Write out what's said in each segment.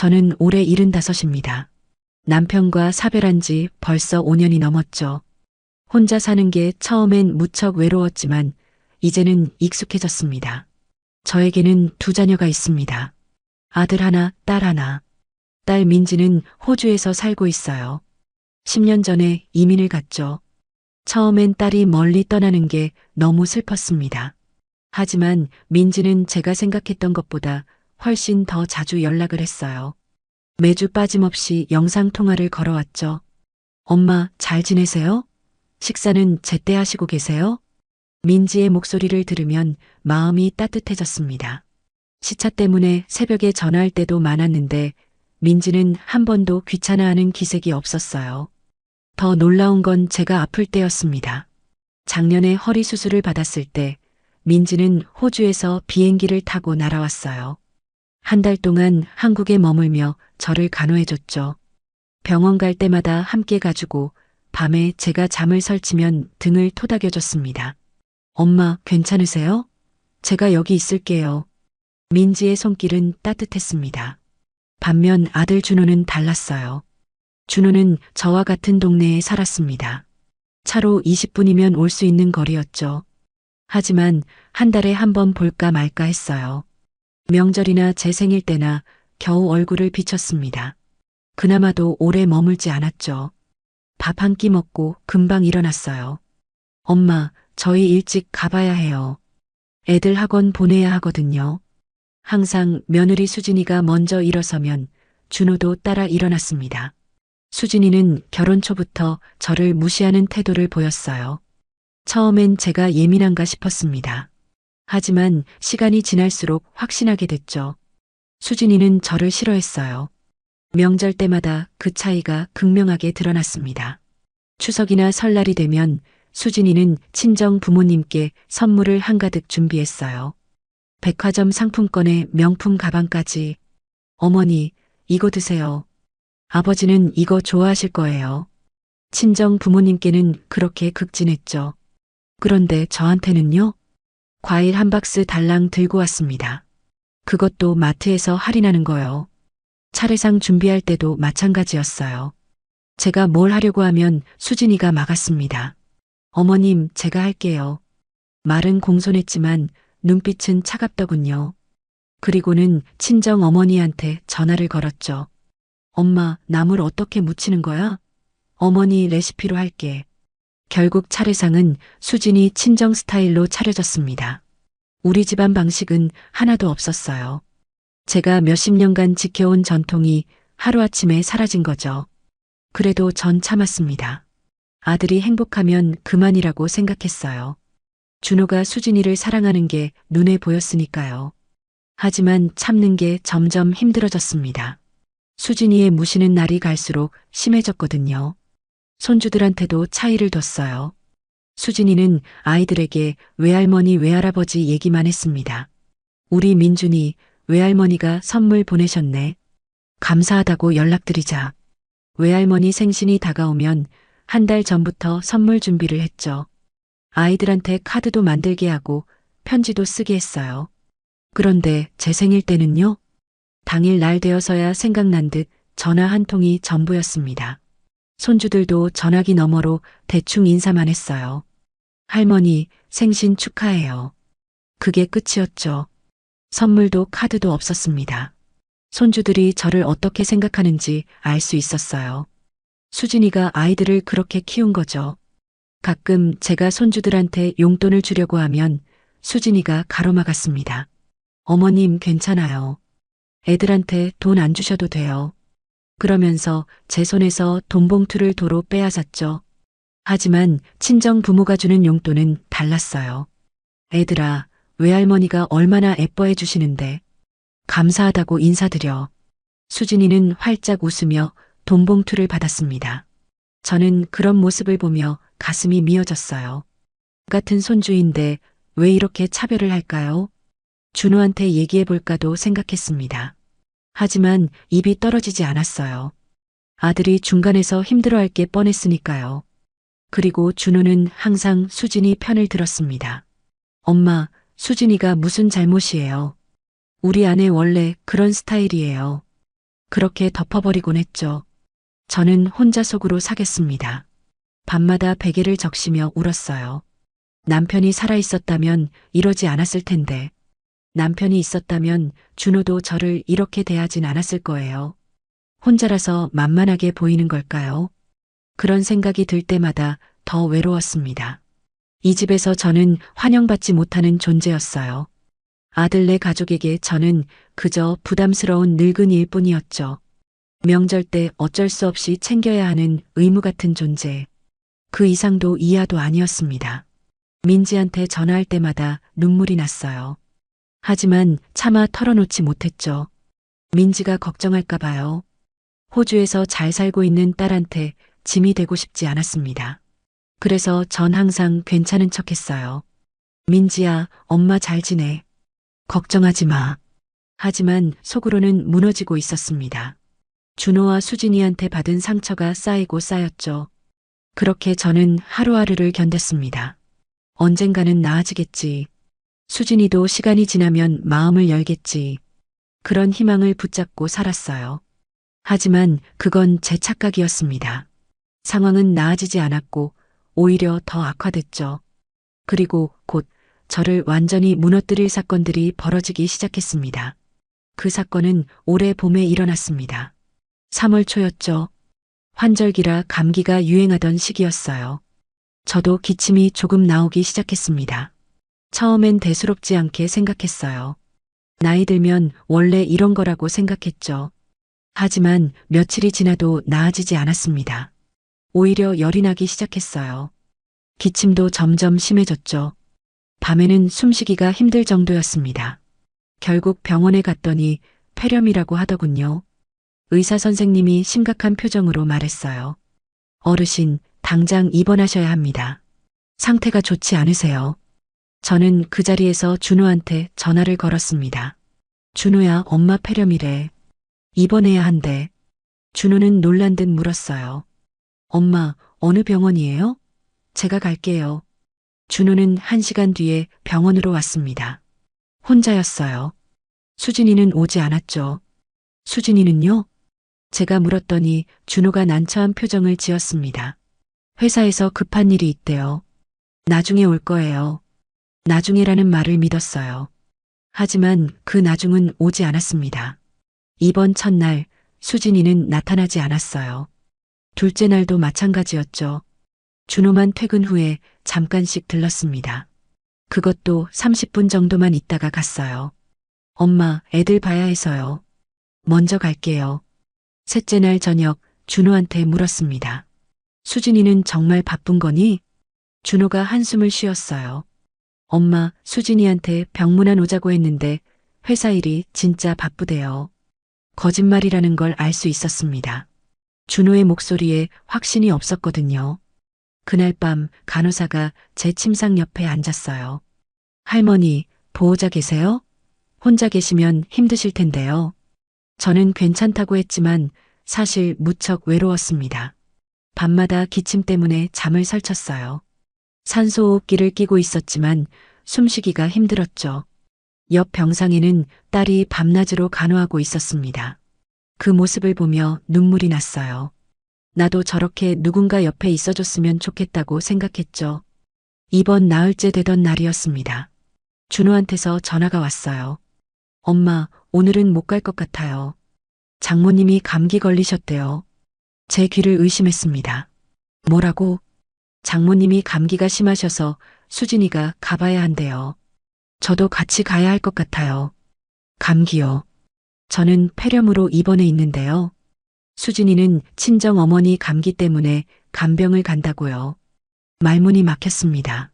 저는 올해 75입니다. 남편과 사별한 지 벌써 5년이 넘었죠. 혼자 사는 게 처음엔 무척 외로웠지만 이제는 익숙해졌습니다. 저에게는 두 자녀가 있습니다. 아들 하나, 딸 하나. 딸 민지는 호주에서 살고 있어요. 10년 전에 이민을 갔죠. 처음엔 딸이 멀리 떠나는 게 너무 슬펐습니다. 하지만 민지는 제가 생각했던 것보다 훨씬 더 자주 연락을 했어요. 매주 빠짐없이 영상통화를 걸어왔죠. 엄마, 잘 지내세요? 식사는 제때 하시고 계세요? 민지의 목소리를 들으면 마음이 따뜻해졌습니다. 시차 때문에 새벽에 전화할 때도 많았는데 민지는 한 번도 귀찮아하는 기색이 없었어요. 더 놀라운 건 제가 아플 때였습니다. 작년에 허리 수술을 받았을 때 민지는 호주에서 비행기를 타고 날아왔어요. 한 달 동안 한국에 머물며 저를 간호해줬죠. 병원 갈 때마다 함께 가주고 밤에 제가 잠을 설치면 등을 토닥여줬습니다. 엄마, 괜찮으세요? 제가 여기 있을게요. 민지의 손길은 따뜻했습니다. 반면 아들 준호는 달랐어요. 준호는 저와 같은 동네에 살았습니다. 차로 20분이면 올 수 있는 거리였죠. 하지만 한 달에 한 번 볼까 말까 했어요. 명절이나 제 생일 때나 겨우 얼굴을 비쳤습니다. 그나마도 오래 머물지 않았죠. 밥 한 끼 먹고 금방 일어났어요. 엄마, 저희 일찍 가봐야 해요. 애들 학원 보내야 하거든요. 항상 며느리 수진이가 먼저 일어서면 준호도 따라 일어났습니다. 수진이는 결혼 초부터 저를 무시하는 태도를 보였어요. 처음엔 제가 예민한가 싶었습니다. 하지만 시간이 지날수록 확신하게 됐죠. 수진이는 저를 싫어했어요. 명절 때마다 그 차이가 극명하게 드러났습니다. 추석이나 설날이 되면 수진이는 친정 부모님께 선물을 한가득 준비했어요. 백화점 상품권에 명품 가방까지. 어머니, 이거 드세요. 아버지는 이거 좋아하실 거예요. 친정 부모님께는 그렇게 극진했죠. 그런데 저한테는요? 과일 한 박스 달랑 들고 왔습니다. 그것도 마트에서 할인하는 거요. 차례상 준비할 때도 마찬가지였어요. 제가 뭘 하려고 하면 수진이가 막았습니다. 어머님, 제가 할게요. 말은 공손했지만 눈빛은 차갑더군요. 그리고는 친정 어머니한테 전화를 걸었죠. 엄마, 나물 어떻게 무치는 거야? 어머니 레시피로 할게. 결국 차례상은 수진이 친정 스타일로 차려졌습니다. 우리 집안 방식은 하나도 없었어요. 제가 몇십 년간 지켜온 전통이 하루아침에 사라진 거죠. 그래도 전 참았습니다. 아들이 행복하면 그만이라고 생각했어요. 준호가 수진이를 사랑하는 게 눈에 보였으니까요. 하지만 참는 게 점점 힘들어졌습니다. 수진이의 무시는 날이 갈수록 심해졌거든요. 손주들한테도 차이를 뒀어요. 수진이는 아이들에게 외할머니 외할아버지 얘기만 했습니다. 우리 민준이 외할머니가 선물 보내셨네. 감사하다고 연락드리자. 외할머니 생신이 다가오면 한 달 전부터 선물 준비를 했죠. 아이들한테 카드도 만들게 하고 편지도 쓰게 했어요. 그런데 제 생일 때는요? 당일 날 되어서야 생각난 듯 전화 한 통이 전부였습니다. 손주들도 전화기 너머로 대충 인사만 했어요. 할머니, 생신 축하해요. 그게 끝이었죠. 선물도 카드도 없었습니다. 손주들이 저를 어떻게 생각하는지 알 수 있었어요. 수진이가 아이들을 그렇게 키운 거죠. 가끔 제가 손주들한테 용돈을 주려고 하면 수진이가 가로막았습니다. 어머님 괜찮아요. 애들한테 돈 안 주셔도 돼요. 그러면서 제 손에서 돈 봉투를 도로 빼앗았죠. 하지만 친정 부모가 주는 용돈은 달랐어요. 애들아, 외할머니가 얼마나 예뻐해 주시는데. 감사하다고 인사드려. 수진이는 활짝 웃으며 돈 봉투를 받았습니다. 저는 그런 모습을 보며 가슴이 미어졌어요. 같은 손주인데 왜 이렇게 차별을 할까요? 준호한테 얘기해 볼까도 생각했습니다. 하지만 입이 떨어지지 않았어요. 아들이 중간에서 힘들어할 게 뻔했으니까요. 그리고 준호는 항상 수진이 편을 들었습니다. 엄마, 수진이가 무슨 잘못이에요? 우리 아내 원래 그런 스타일이에요. 그렇게 덮어버리곤 했죠. 저는 혼자 속으로 사겠습니다. 밤마다 베개를 적시며 울었어요. 남편이 살아있었다면 이러지 않았을 텐데, 남편이 있었다면 준호도 저를 이렇게 대하진 않았을 거예요. 혼자라서 만만하게 보이는 걸까요? 그런 생각이 들 때마다 더 외로웠습니다. 이 집에서 저는 환영받지 못하는 존재였어요. 아들네 가족에게 저는 그저 부담스러운 늙은이일 뿐이었죠. 명절 때 어쩔 수 없이 챙겨야 하는 의무 같은 존재. 그 이상도 이하도 아니었습니다. 민지한테 전화할 때마다 눈물이 났어요. 하지만 차마 털어놓지 못했죠. 민지가 걱정할까 봐요. 호주에서 잘 살고 있는 딸한테 짐이 되고 싶지 않았습니다. 그래서 전 항상 괜찮은 척 했어요. 민지야, 엄마 잘 지내. 걱정하지 마. 하지만 속으로는 무너지고 있었습니다. 준호와 수진이한테 받은 상처가 쌓이고 쌓였죠. 그렇게 저는 하루하루를 견뎠습니다. 언젠가는 나아지겠지. 수진이도 시간이 지나면 마음을 열겠지. 그런 희망을 붙잡고 살았어요. 하지만 그건 제 착각이었습니다. 상황은 나아지지 않았고 오히려 더 악화됐죠. 그리고 곧 저를 완전히 무너뜨릴 사건들이 벌어지기 시작했습니다. 그 사건은 올해 봄에 일어났습니다. 3월 초였죠. 환절기라 감기가 유행하던 시기였어요. 저도 기침이 조금 나오기 시작했습니다. 처음엔 대수롭지 않게 생각했어요. 나이 들면 원래 이런 거라고 생각했죠. 하지만 며칠이 지나도 나아지지 않았습니다. 오히려 열이 나기 시작했어요. 기침도 점점 심해졌죠. 밤에는 숨쉬기가 힘들 정도였습니다. 결국 병원에 갔더니 폐렴이라고 하더군요. 의사 선생님이 심각한 표정으로 말했어요. 어르신, 당장 입원하셔야 합니다. 상태가 좋지 않으세요. 저는 그 자리에서 준호한테 전화를 걸었습니다. 준호야, 엄마 폐렴이래. 입원해야 한대. 준호는 놀란 듯 물었어요. 엄마, 어느 병원이에요? 제가 갈게요. 준호는 1시간 뒤에 병원으로 왔습니다. 혼자였어요. 수진이는 오지 않았죠. 수진이는요? 제가 물었더니 준호가 난처한 표정을 지었습니다. 회사에서 급한 일이 있대요. 나중에 올 거예요. 나중에라는 말을 믿었어요. 하지만 그 나중은 오지 않았습니다. 이번 첫날 수진이는 나타나지 않았어요. 둘째 날도 마찬가지였죠. 준호만 퇴근 후에 잠깐씩 들렀습니다. 그것도 30분 정도만 있다가 갔어요. 엄마, 애들 봐야 해서요. 먼저 갈게요. 셋째 날 저녁 준호한테 물었습니다. 수진이는 정말 바쁜 거니? 준호가 한숨을 쉬었어요. 엄마, 수진이한테 병문안 오자고 했는데 회사 일이 진짜 바쁘대요. 거짓말이라는 걸 알 수 있었습니다. 준호의 목소리에 확신이 없었거든요. 그날 밤 간호사가 제 침상 옆에 앉았어요. 할머니, 보호자 계세요? 혼자 계시면 힘드실 텐데요. 저는 괜찮다고 했지만 사실 무척 외로웠습니다. 밤마다 기침 때문에 잠을 설쳤어요. 산소호흡기를 끼고 있었지만 숨쉬기가 힘들었죠. 옆 병상에는 딸이 밤낮으로 간호하고 있었습니다. 그 모습을 보며 눈물이 났어요. 나도 저렇게 누군가 옆에 있어줬으면 좋겠다고 생각했죠. 이번 나흘째 되던 날이었습니다. 준호한테서 전화가 왔어요. 엄마, 오늘은 못 갈 것 같아요. 장모님이 감기 걸리셨대요. 제 귀를 의심했습니다. 뭐라고? 장모님이 감기가 심하셔서 수진이가 가봐야 한대요. 저도 같이 가야 할 것 같아요. 감기요. 저는 폐렴으로 입원해 있는데요. 수진이는 친정 어머니 감기 때문에 간병을 간다고요. 말문이 막혔습니다.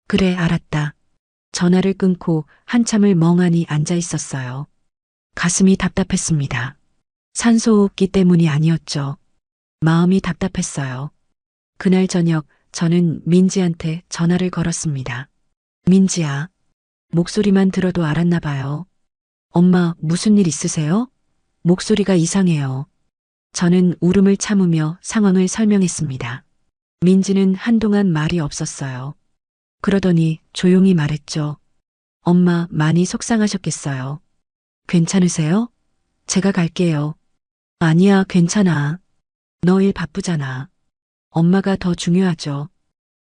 그래, 알았다. 전화를 끊고 한참을 멍하니 앉아 있었어요. 가슴이 답답했습니다. 산소호흡기 때문이 아니었죠. 마음이 답답했어요. 그날 저녁 저는 민지한테 전화를 걸었습니다. 민지야. 목소리만 들어도 알았나 봐요. 엄마, 무슨 일 있으세요? 목소리가 이상해요. 저는 울음을 참으며 상황을 설명했습니다. 민지는 한동안 말이 없었어요. 그러더니 조용히 말했죠. 엄마, 많이 속상하셨겠어요. 괜찮으세요? 제가 갈게요. 아니야, 괜찮아. 너 일 바쁘잖아. 엄마가 더 중요하죠.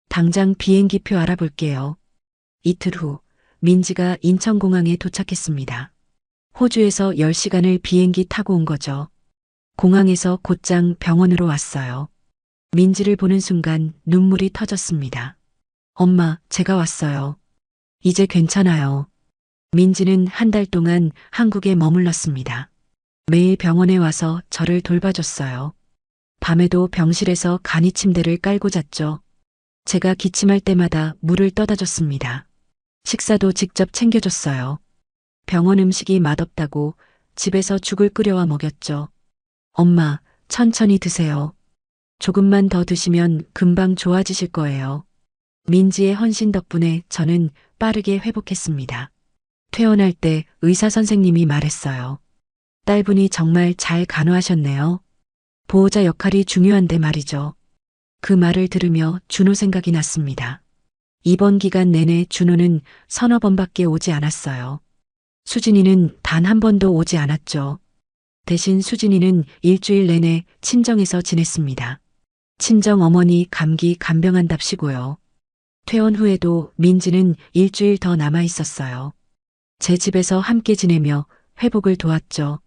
당장 비행기표 알아볼게요. 이틀 후, 민지가 인천공항에 도착했습니다. 호주에서 10시간을 비행기 타고 온 거죠. 공항에서 곧장 병원으로 왔어요. 민지를 보는 순간 눈물이 터졌습니다. 엄마, 제가 왔어요. 이제 괜찮아요. 민지는 한 달 동안 한국에 머물렀습니다. 매일 병원에 와서 저를 돌봐줬어요. 밤에도 병실에서 간이 침대를 깔고 잤죠. 제가 기침할 때마다 물을 떠다 줬습니다. 식사도 직접 챙겨줬어요. 병원 음식이 맛없다고 집에서 죽을 끓여와 먹였죠. 엄마, 천천히 드세요. 조금만 더 드시면 금방 좋아지실 거예요. 민지의 헌신 덕분에 저는 빠르게 회복했습니다. 퇴원할 때 의사 선생님이 말했어요. 딸분이 정말 잘 간호하셨네요. 보호자 역할이 중요한데 말이죠. 그 말을 들으며 준호 생각이 났습니다. 입원 기간 내내 준호는 서너 번밖에 오지 않았어요. 수진이는 단 한 번도 오지 않았죠. 대신 수진이는 일주일 내내 친정에서 지냈습니다. 친정 어머니 감기 간병한답시고요. 퇴원 후에도 민지는 일주일 더 남아 있었어요. 제 집에서 함께 지내며 회복을 도왔죠.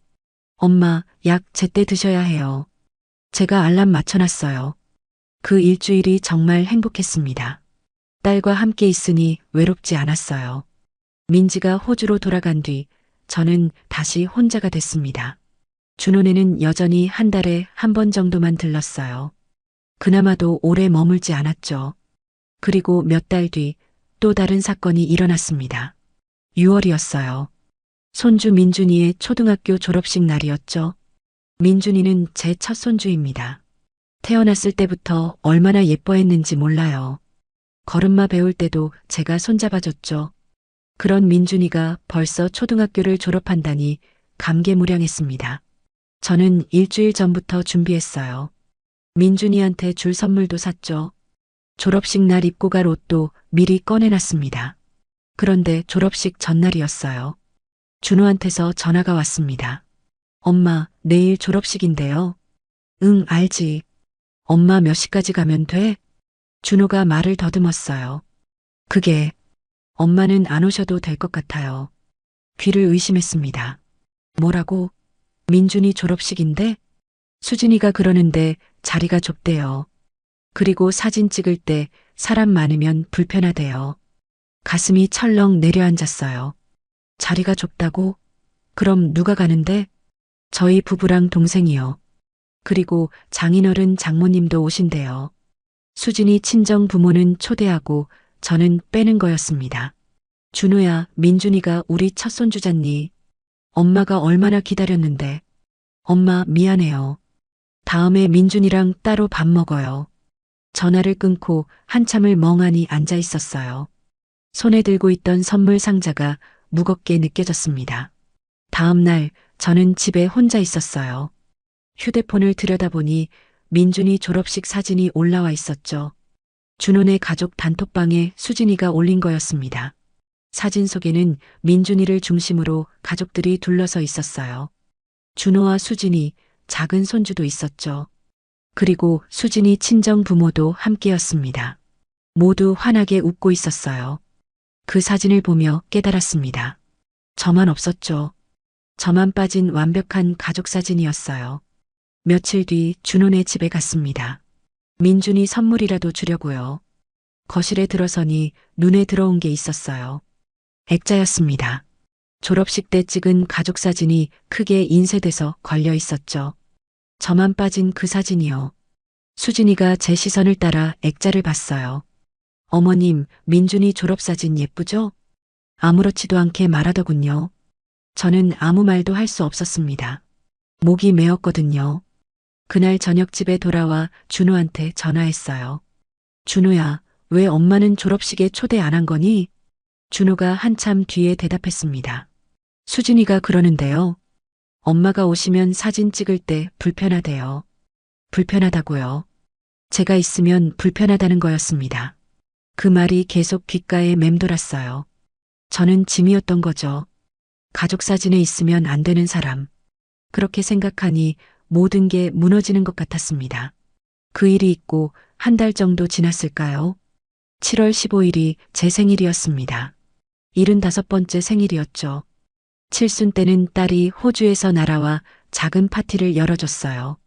엄마, 약 제때 드셔야 해요. 제가 알람 맞춰놨어요. 그 일주일이 정말 행복했습니다. 딸과 함께 있으니 외롭지 않았어요. 민지가 호주로 돌아간 뒤 저는 다시 혼자가 됐습니다. 준호네는 여전히 한 달에 한 번 정도만 들렀어요. 그나마도 오래 머물지 않았죠. 그리고 몇 달 뒤 또 다른 사건이 일어났습니다. 6월이었어요. 손주 민준이의 초등학교 졸업식 날이었죠. 민준이는 제 첫 손주입니다. 태어났을 때부터 얼마나 예뻐했는지 몰라요. 걸음마 배울 때도 제가 손잡아줬죠. 그런 민준이가 벌써 초등학교를 졸업한다니 감개무량했습니다. 저는 일주일 전부터 준비했어요. 민준이한테 줄 선물도 샀죠. 졸업식 날 입고 갈 옷도 미리 꺼내놨습니다. 그런데 졸업식 전날이었어요. 준호한테서 전화가 왔습니다. 엄마, 내일 졸업식인데요. 응, 알지. 엄마 몇 시까지 가면 돼? 준호가 말을 더듬었어요. 그게, 엄마는 안 오셔도 될 것 같아요. 귀를 의심했습니다. 뭐라고? 민준이 졸업식인데? 수진이가 그러는데 자리가 좁대요. 그리고 사진 찍을 때 사람 많으면 불편하대요. 가슴이 철렁 내려앉았어요. 자리가 좁다고? 그럼 누가 가는데? 저희 부부랑 동생이요. 그리고 장인어른 장모님도 오신대요. 수진이 친정 부모는 초대하고 저는 빼는 거였습니다. 준호야, 민준이가 우리 첫 손주잖니. 엄마가 얼마나 기다렸는데. 엄마, 미안해요. 다음에 민준이랑 따로 밥 먹어요. 전화를 끊고 한참을 멍하니 앉아 있었어요. 손에 들고 있던 선물 상자가 무겁게 느껴졌습니다. 다음 날 저는 집에 혼자 있었어요. 휴대폰을 들여다보니 민준이 졸업식 사진이 올라와 있었죠. 준호네 가족 단톡방에 수진이가 올린 거였습니다. 사진 속에는 민준이를 중심으로 가족들이 둘러서 있었어요. 준호와 수진이, 작은 손주도 있었죠. 그리고 수진이 친정 부모도 함께였습니다. 모두 환하게 웃고 있었어요. 그 사진을 보며 깨달았습니다. 저만 없었죠. 저만 빠진 완벽한 가족 사진이었어요. 며칠 뒤 준호네 집에 갔습니다. 민준이 선물이라도 주려고요. 거실에 들어서니 눈에 들어온 게 있었어요. 액자였습니다. 졸업식 때 찍은 가족 사진이 크게 인쇄돼서 걸려 있었죠. 저만 빠진 그 사진이요. 수진이가 제 시선을 따라 액자를 봤어요. 어머님, 민준이 졸업사진 예쁘죠? 아무렇지도 않게 말하더군요. 저는 아무 말도 할 수 없었습니다. 목이 메었거든요. 그날 저녁 집에 돌아와 준호한테 전화했어요. 준호야, 왜 엄마는 졸업식에 초대 안 한 거니? 준호가 한참 뒤에 대답했습니다. 수진이가 그러는데요. 엄마가 오시면 사진 찍을 때 불편하대요. 불편하다고요. 제가 있으면 불편하다는 거였습니다. 그 말이 계속 귓가에 맴돌았어요. 저는 짐이었던 거죠. 가족 사진에 있으면 안 되는 사람. 그렇게 생각하니 모든 게 무너지는 것 같았습니다. 그 일이 있고 한 달 정도 지났을까요? 7월 15일이 제 생일이었습니다. 75번째 생일이었죠. 칠순 때는 딸이 호주에서 날아와 작은 파티를 열어줬어요.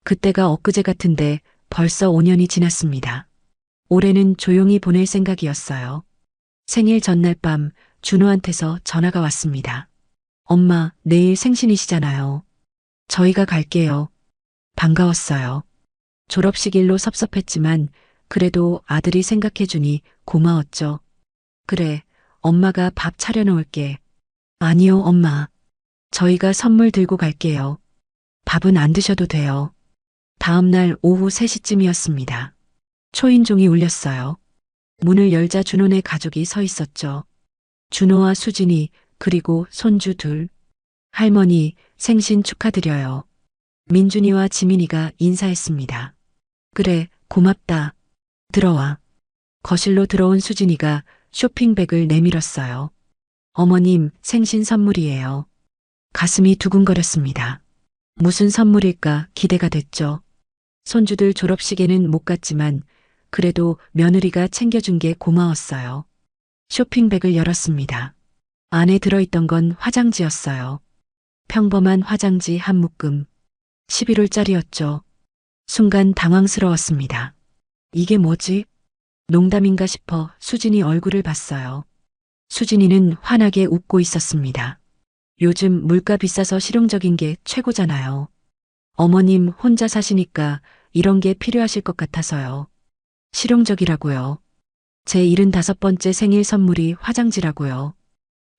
그때가 엊그제 같은데 벌써 5년이 지났습니다. 올해는 조용히 보낼 생각이었어요. 생일 전날 밤 준호한테서 전화가 왔습니다. 엄마, 내일 생신이시잖아요. 저희가 갈게요. 반가웠어요. 졸업식 일로 섭섭했지만 그래도 아들이 생각해주니 고마웠죠. 그래, 엄마가 밥 차려놓을게. 아니요, 엄마. 저희가 선물 들고 갈게요. 밥은 안 드셔도 돼요. 다음 날 오후 3시쯤이었습니다. 초인종이 울렸어요. 문을 열자 준호네 가족이 서 있었죠. 준호와 수진이 그리고 손주 둘. 할머니 생신 축하드려요. 민준이와 지민이가 인사했습니다. 그래, 고맙다. 들어와. 거실로 들어온 수진이가 쇼핑백을 내밀었어요. 어머님 생신 선물이에요. 가슴이 두근거렸습니다. 무슨 선물일까 기대가 됐죠. 손주들 졸업식에는 못 갔지만 그래도 며느리가 챙겨준 게 고마웠어요. 쇼핑백을 열었습니다. 안에 들어있던 건 화장지였어요. 평범한 화장지 한 묶음. 11월짜리였죠. 순간 당황스러웠습니다. 이게 뭐지? 농담인가 싶어 수진이 얼굴을 봤어요. 수진이는 환하게 웃고 있었습니다. 요즘 물가 비싸서 실용적인 게 최고잖아요. 어머님 혼자 사시니까 이런 게 필요하실 것 같아서요. 실용적이라고요. 제 75번째 생일 선물이 화장지라고요.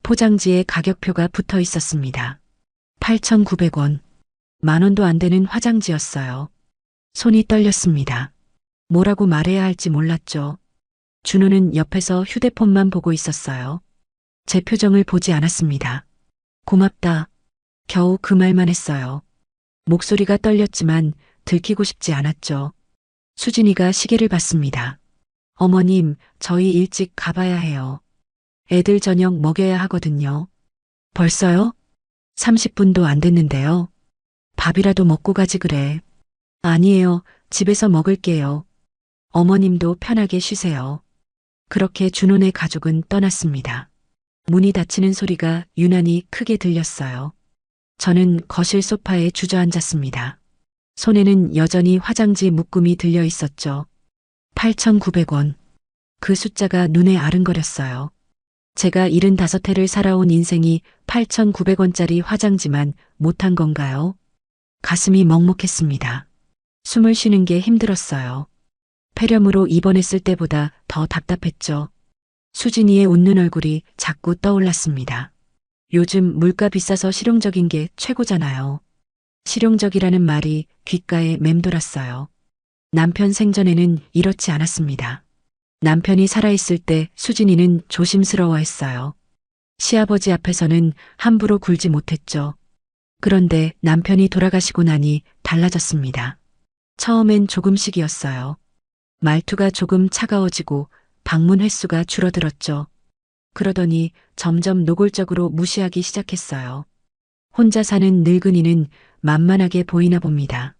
포장지에 가격표가 붙어 있었습니다. 8,900원. 만 원도 안 되는 화장지였어요. 손이 떨렸습니다. 뭐라고 말해야 할지 몰랐죠. 준호는 옆에서 휴대폰만 보고 있었어요. 제 표정을 보지 않았습니다. 고맙다. 겨우 그 말만 했어요. 목소리가 떨렸지만 들키고 싶지 않았죠. 수진이가 시계를 봤습니다. 어머님, 저희 일찍 가봐야 해요. 애들 저녁 먹여야 하거든요. 벌써요? 30분도 안 됐는데요. 밥이라도 먹고 가지 그래. 아니에요. 집에서 먹을게요. 어머님도 편하게 쉬세요. 그렇게 준호네 가족은 떠났습니다. 문이 닫히는 소리가 유난히 크게 들렸어요. 저는 거실 소파에 주저앉았습니다. 손에는 여전히 화장지 묶음이 들려 있었죠. 8,900원. 그 숫자가 눈에 아른거렸어요. 제가 75해를 살아온 인생이 8,900원짜리 화장지만 못한 건가요? 가슴이 먹먹했습니다. 숨을 쉬는 게 힘들었어요. 폐렴으로 입원했을 때보다 더 답답했죠. 수진이의 웃는 얼굴이 자꾸 떠올랐습니다. 요즘 물가 비싸서 실용적인 게 최고잖아요. 실용적이라는 말이 귓가에 맴돌았어요. 남편 생전에는 이렇지 않았습니다. 남편이 살아있을 때 수진이는 조심스러워했어요. 시아버지 앞에서는 함부로 굴지 못했죠. 그런데 남편이 돌아가시고 나니 달라졌습니다. 처음엔 조금씩이었어요. 말투가 조금 차가워지고 방문 횟수가 줄어들었죠. 그러더니 점점 노골적으로 무시하기 시작했어요. 혼자 사는 늙은이는 만만하게 보이나 봅니다.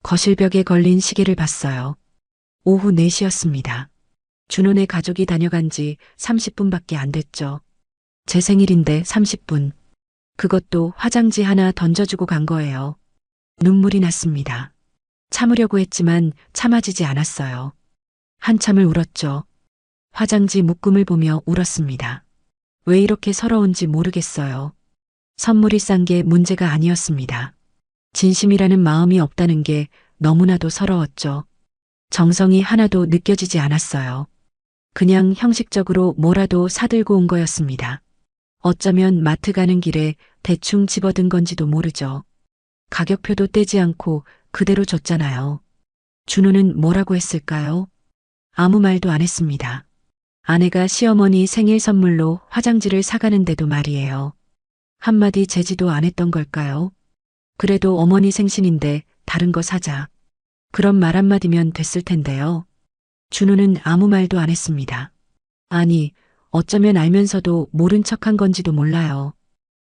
거실벽에 걸린 시계를 봤어요. 오후 4시였습니다. 준호네 가족이 다녀간 지 30분밖에 안 됐죠. 제 생일인데 30분. 그것도 화장지 하나 던져주고 간 거예요. 눈물이 났습니다. 참으려고 했지만 참아지지 않았어요. 한참을 울었죠. 화장지 묶음을 보며 울었습니다. 왜 이렇게 서러운지 모르겠어요. 선물이 싼 게 문제가 아니었습니다. 진심이라는 마음이 없다는 게 너무나도 서러웠죠. 정성이 하나도 느껴지지 않았어요. 그냥 형식적으로 뭐라도 사들고 온 거였습니다. 어쩌면 마트 가는 길에 대충 집어든 건지도 모르죠. 가격표도 떼지 않고 그대로 줬잖아요. 준호는 뭐라고 했을까요? 아무 말도 안 했습니다. 아내가 시어머니 생일 선물로 화장지를 사가는데도 말이에요. 한마디 제지도 안 했던 걸까요? 그래도 어머니 생신인데 다른 거 사자. 그런 말 한마디면 됐을 텐데요. 준호는 아무 말도 안 했습니다. 아니, 어쩌면 알면서도 모른 척한 건지도 몰라요.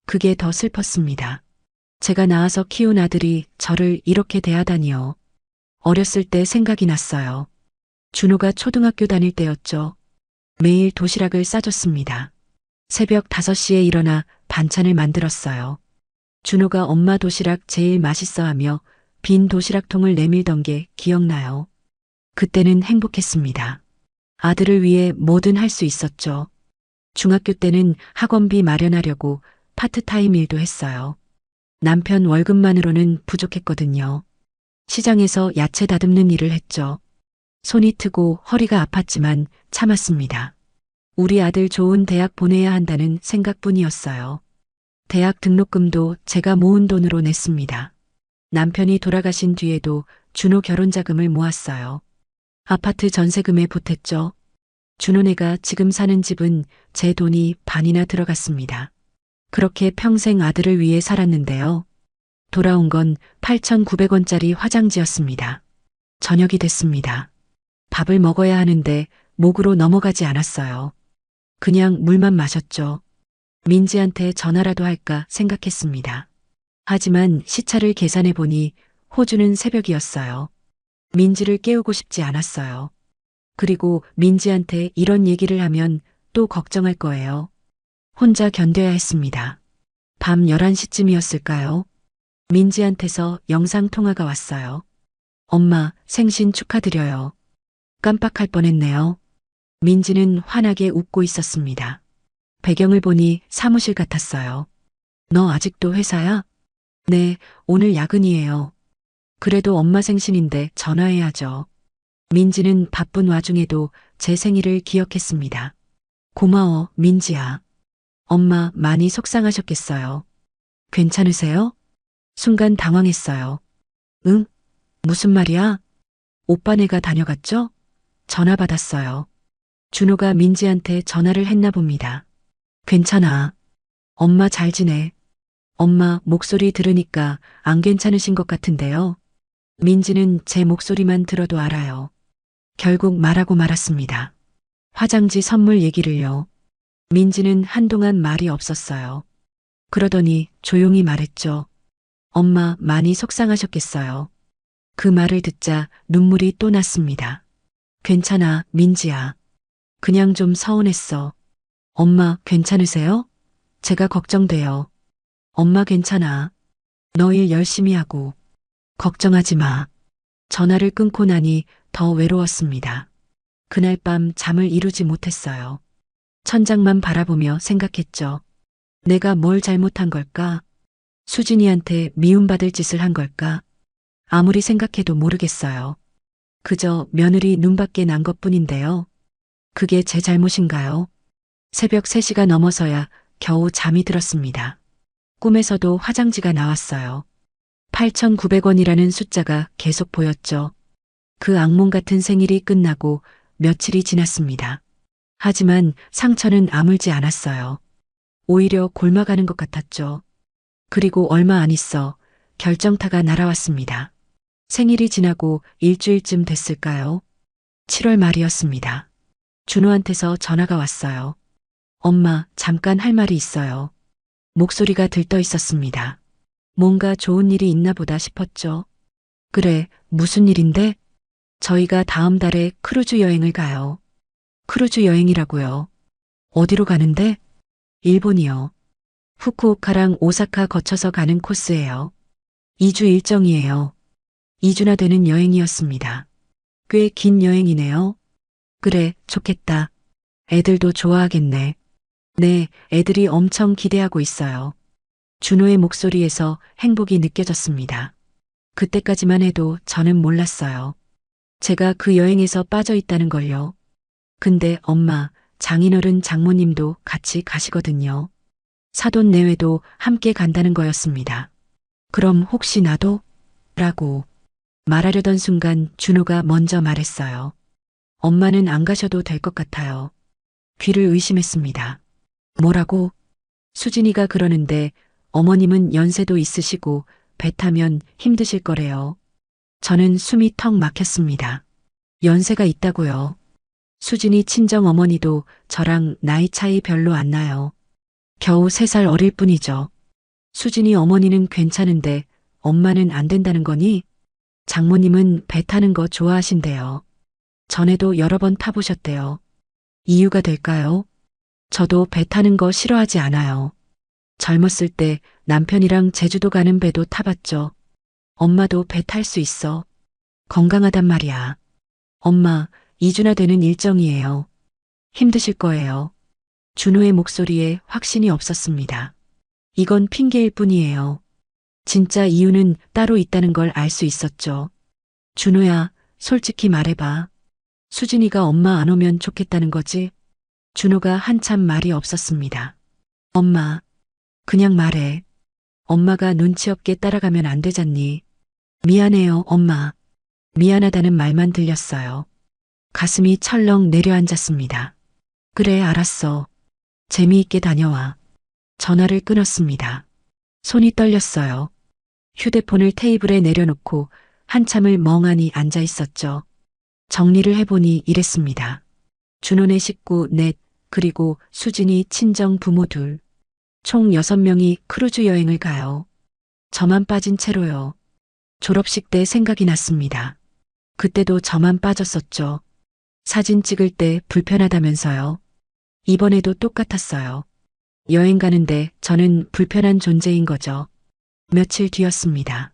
그게 더 슬펐습니다. 제가 낳아서 키운 아들이 저를 이렇게 대하다니요. 어렸을 때 생각이 났어요. 준호가 초등학교 다닐 때였죠. 매일 도시락을 싸줬습니다. 새벽 5시에 일어나 반찬을 만들었어요. 준호가 엄마 도시락 제일 맛있어 하며 빈 도시락통을 내밀던 게 기억나요. 그때는 행복했습니다. 아들을 위해 뭐든 할 수 있었죠. 중학교 때는 학원비 마련하려고 파트타임 일도 했어요. 남편 월급만으로는 부족했거든요. 시장에서 야채 다듬는 일을 했죠. 손이 트고 허리가 아팠지만 참았습니다. 우리 아들 좋은 대학 보내야 한다는 생각뿐이었어요. 대학 등록금도 제가 모은 돈으로 냈습니다. 남편이 돌아가신 뒤에도 준호 결혼 자금을 모았어요. 아파트 전세금에 보탰죠. 준호네가 지금 사는 집은 제 돈이 반이나 들어갔습니다. 그렇게 평생 아들을 위해 살았는데요. 돌아온 건 8,900원짜리 화장지였습니다. 저녁이 됐습니다. 밥을 먹어야 하는데 목으로 넘어가지 않았어요. 그냥 물만 마셨죠. 민지한테 전화라도 할까 생각했습니다. 하지만 시차를 계산해 보니 호주는 새벽이었어요. 민지를 깨우고 싶지 않았어요. 그리고 민지한테 이런 얘기를 하면 또 걱정할 거예요. 혼자 견뎌야 했습니다. 밤 11시쯤이었을까요? 민지한테서 영상통화가 왔어요. 엄마, 생신 축하드려요. 깜빡할 뻔했네요. 민지는 환하게 웃고 있었습니다. 배경을 보니 사무실 같았어요. 너 아직도 회사야? 네, 오늘 야근이에요. 그래도 엄마 생신인데 전화해야죠. 민지는 바쁜 와중에도 제 생일을 기억했습니다. 고마워, 민지야. 엄마 많이 속상하셨겠어요. 괜찮으세요? 순간 당황했어요. 응? 무슨 말이야? 오빠네가 다녀갔죠? 전화 받았어요. 준호가 민지한테 전화를 했나 봅니다. 괜찮아. 엄마 잘 지내. 엄마 목소리 들으니까 안 괜찮으신 것 같은데요. 민지는 제 목소리만 들어도 알아요. 결국 말하고 말았습니다. 화장지 선물 얘기를요. 민지는 한동안 말이 없었어요. 그러더니 조용히 말했죠. 엄마 많이 속상하셨겠어요. 그 말을 듣자 눈물이 또 났습니다. 괜찮아, 민지야. 그냥 좀 서운했어. 엄마 괜찮으세요? 제가 걱정돼요. 엄마 괜찮아. 너 일 열심히 하고. 걱정하지 마. 전화를 끊고 나니 더 외로웠습니다. 그날 밤 잠을 이루지 못했어요. 천장만 바라보며 생각했죠. 내가 뭘 잘못한 걸까? 수진이한테 미움받을 짓을 한 걸까? 아무리 생각해도 모르겠어요. 그저 며느리 눈밖에 난 것뿐인데요. 그게 제 잘못인가요? 새벽 3시가 넘어서야 겨우 잠이 들었습니다. 꿈에서도 화장지가 나왔어요. 8,900원이라는 숫자가 계속 보였죠. 그 악몽 같은 생일이 끝나고 며칠이 지났습니다. 하지만 상처는 아물지 않았어요. 오히려 곪아가는 것 같았죠. 그리고 얼마 안 있어 결정타가 날아왔습니다. 생일이 지나고 일주일쯤 됐을까요? 7월 말이었습니다. 준호한테서 전화가 왔어요. 엄마, 잠깐 할 말이 있어요. 목소리가 들떠 있었습니다. 뭔가 좋은 일이 있나 보다 싶었죠. 그래, 무슨 일인데? 저희가 다음 달에 크루즈 여행을 가요. 크루즈 여행이라고요. 어디로 가는데? 일본이요. 후쿠오카랑 오사카 거쳐서 가는 코스예요. 2주 일정이에요. 2주나 되는 여행이었습니다. 꽤 긴 여행이네요. 그래, 좋겠다. 애들도 좋아하겠네. 네, 애들이 엄청 기대하고 있어요. 준호의 목소리에서 행복이 느껴졌습니다. 그때까지만 해도 저는 몰랐어요. 제가 그 여행에서 빠져 있다는 걸요. 근데 엄마, 장인어른 장모님도 같이 가시거든요. 사돈 내외도 함께 간다는 거였습니다. 그럼 혹시 나도? 라고 말하려던 순간 준호가 먼저 말했어요. 엄마는 안 가셔도 될 것 같아요. 귀를 의심했습니다. 뭐라고? 수진이가 그러는데 어머님은 연세도 있으시고 배 타면 힘드실 거래요. 저는 숨이 턱 막혔습니다. 연세가 있다고요. 수진이 친정 어머니도 저랑 나이 차이 별로 안 나요. 겨우 3살 어릴 뿐이죠. 수진이 어머니는 괜찮은데 엄마는 안 된다는 거니? 장모님은 배 타는 거 좋아하신대요. 전에도 여러 번 타보셨대요. 이유가 될까요? 저도 배 타는 거 싫어하지 않아요. 젊었을 때 남편이랑 제주도 가는 배도 타봤죠. 엄마도 배 탈 수 있어. 건강하단 말이야. 엄마, 2주나 되는 일정이에요. 힘드실 거예요. 준호의 목소리에 확신이 없었습니다. 이건 핑계일 뿐이에요. 진짜 이유는 따로 있다는 걸 알 수 있었죠. 준호야, 솔직히 말해봐. 수진이가 엄마 안 오면 좋겠다는 거지? 준호가 한참 말이 없었습니다. 엄마, 그냥 말해. 엄마가 눈치 없게 따라가면 안 되잖니. 미안해요, 엄마. 미안하다는 말만 들렸어요. 가슴이 철렁 내려앉았습니다. 그래, 알았어. 재미있게 다녀와. 전화를 끊었습니다. 손이 떨렸어요. 휴대폰을 테이블에 내려놓고 한참을 멍하니 앉아 있었죠. 정리를 해보니 이랬습니다. 준호네 식구 넷, 그리고 수진이 친정 부모 둘. 총 6명이 크루즈 여행을 가요. 저만 빠진 채로요. 졸업식 때 생각이 났습니다. 그때도 저만 빠졌었죠. 사진 찍을 때 불편하다면서요. 이번에도 똑같았어요. 여행 가는데 저는 불편한 존재인 거죠. 며칠 뒤였습니다.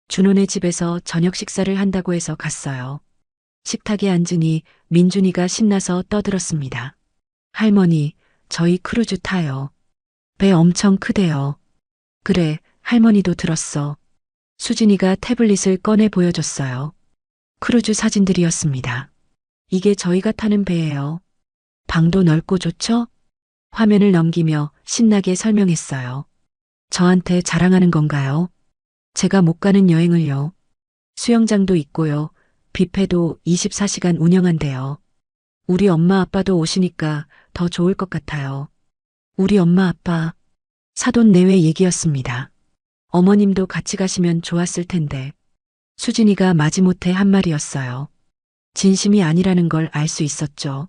준호네 집에서 저녁 식사를 한다고 해서 갔어요. 식탁에 앉으니 민준이가 신나서 떠들었습니다. 할머니, 저희 크루즈 타요. 배 엄청 크대요. 그래, 할머니도 들었어. 수진이가 태블릿을 꺼내 보여줬어요. 크루즈 사진들이었습니다. 이게 저희가 타는 배예요. 방도 넓고 좋죠? 화면을 넘기며 신나게 설명했어요. 저한테 자랑하는 건가요? 제가 못 가는 여행을요. 수영장도 있고요. 뷔페도 24시간 운영한대요. 우리 엄마 아빠도 오시니까 더 좋을 것 같아요. 우리 엄마 아빠, 사돈 내외 얘기였습니다. 어머님도 같이 가시면 좋았을 텐데. 수진이가 마지못해 한 말이었어요. 진심이 아니라는 걸 알 수 있었죠.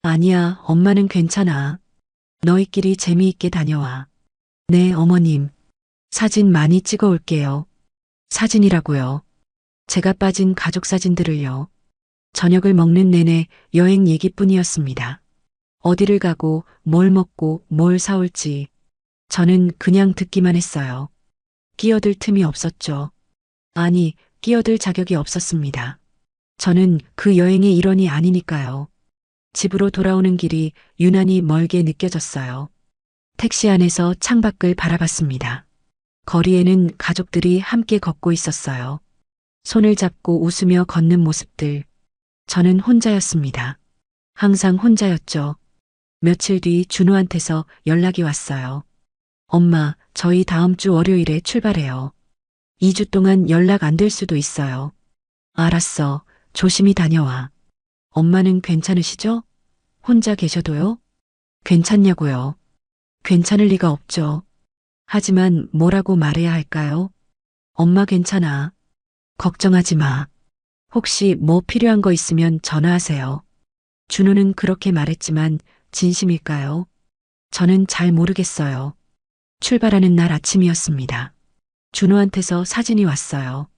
아니야, 엄마는 괜찮아. 너희끼리 재미있게 다녀와. 네, 어머님. 사진 많이 찍어 올게요. 사진이라고요. 제가 빠진 가족 사진들을요. 저녁을 먹는 내내 여행 얘기뿐이었습니다. 어디를 가고 뭘 먹고 뭘 사올지. 저는 그냥 듣기만 했어요. 끼어들 틈이 없었죠. 아니, 끼어들 자격이 없었습니다. 저는 그 여행의 일원이 아니니까요. 집으로 돌아오는 길이 유난히 멀게 느껴졌어요. 택시 안에서 창밖을 바라봤습니다. 거리에는 가족들이 함께 걷고 있었어요. 손을 잡고 웃으며 걷는 모습들. 저는 혼자였습니다. 항상 혼자였죠. 며칠 뒤 준호한테서 연락이 왔어요. 엄마, 저희 다음 주 월요일에 출발해요. 2주 동안 연락 안 될 수도 있어요. 알았어. 조심히 다녀와. 엄마는 괜찮으시죠? 혼자 계셔도요? 괜찮냐고요? 괜찮을 리가 없죠. 하지만 뭐라고 말해야 할까요? 엄마 괜찮아. 걱정하지 마. 혹시 뭐 필요한 거 있으면 전화하세요. 준호는 그렇게 말했지만 진심일까요? 저는 잘 모르겠어요. 출발하는 날 아침이었습니다. 준호한테서 사진이 왔어요.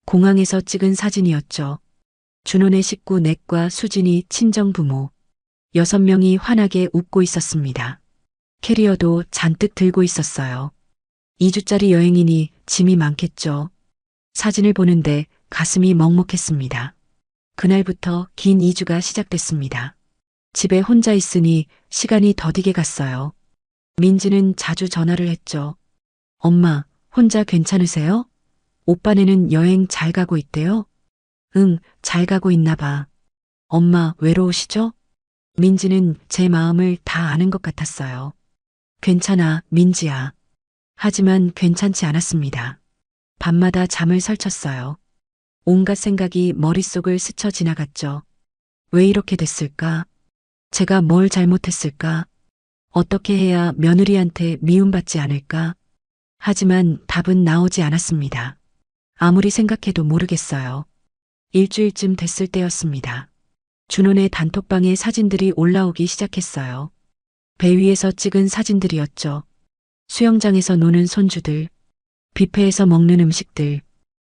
공항에서 찍은 사진이었죠. 준호네 식구 넷과 수진이 친정 부모. 6명이 환하게 웃고 있었습니다. 캐리어도 잔뜩 들고 있었어요. 2주짜리 여행이니 짐이 많겠죠. 사진을 보는데 가슴이 먹먹했습니다. 그날부터 긴 2주가 시작됐습니다. 집에 혼자 있으니 시간이 더디게 갔어요. 민지는 자주 전화를 했죠. 엄마, 혼자 괜찮으세요? 오빠네는 여행 잘 가고 있대요? 응, 잘 가고 있나 봐. 엄마, 외로우시죠? 민지는 제 마음을 다 아는 것 같았어요. 괜찮아, 민지야. 하지만 괜찮지 않았습니다. 밤마다 잠을 설쳤어요. 온갖 생각이 머릿속을 스쳐 지나갔죠. 왜 이렇게 됐을까? 제가 뭘 잘못했을까? 어떻게 해야 며느리한테 미움받지 않을까? 하지만 답은 나오지 않았습니다. 아무리 생각해도 모르겠어요. 일주일쯤 됐을 때였습니다. 준호네 단톡방에 사진들이 올라오기 시작했어요. 배 위에서 찍은 사진들이었죠. 수영장에서 노는 손주들, 뷔페에서 먹는 음식들,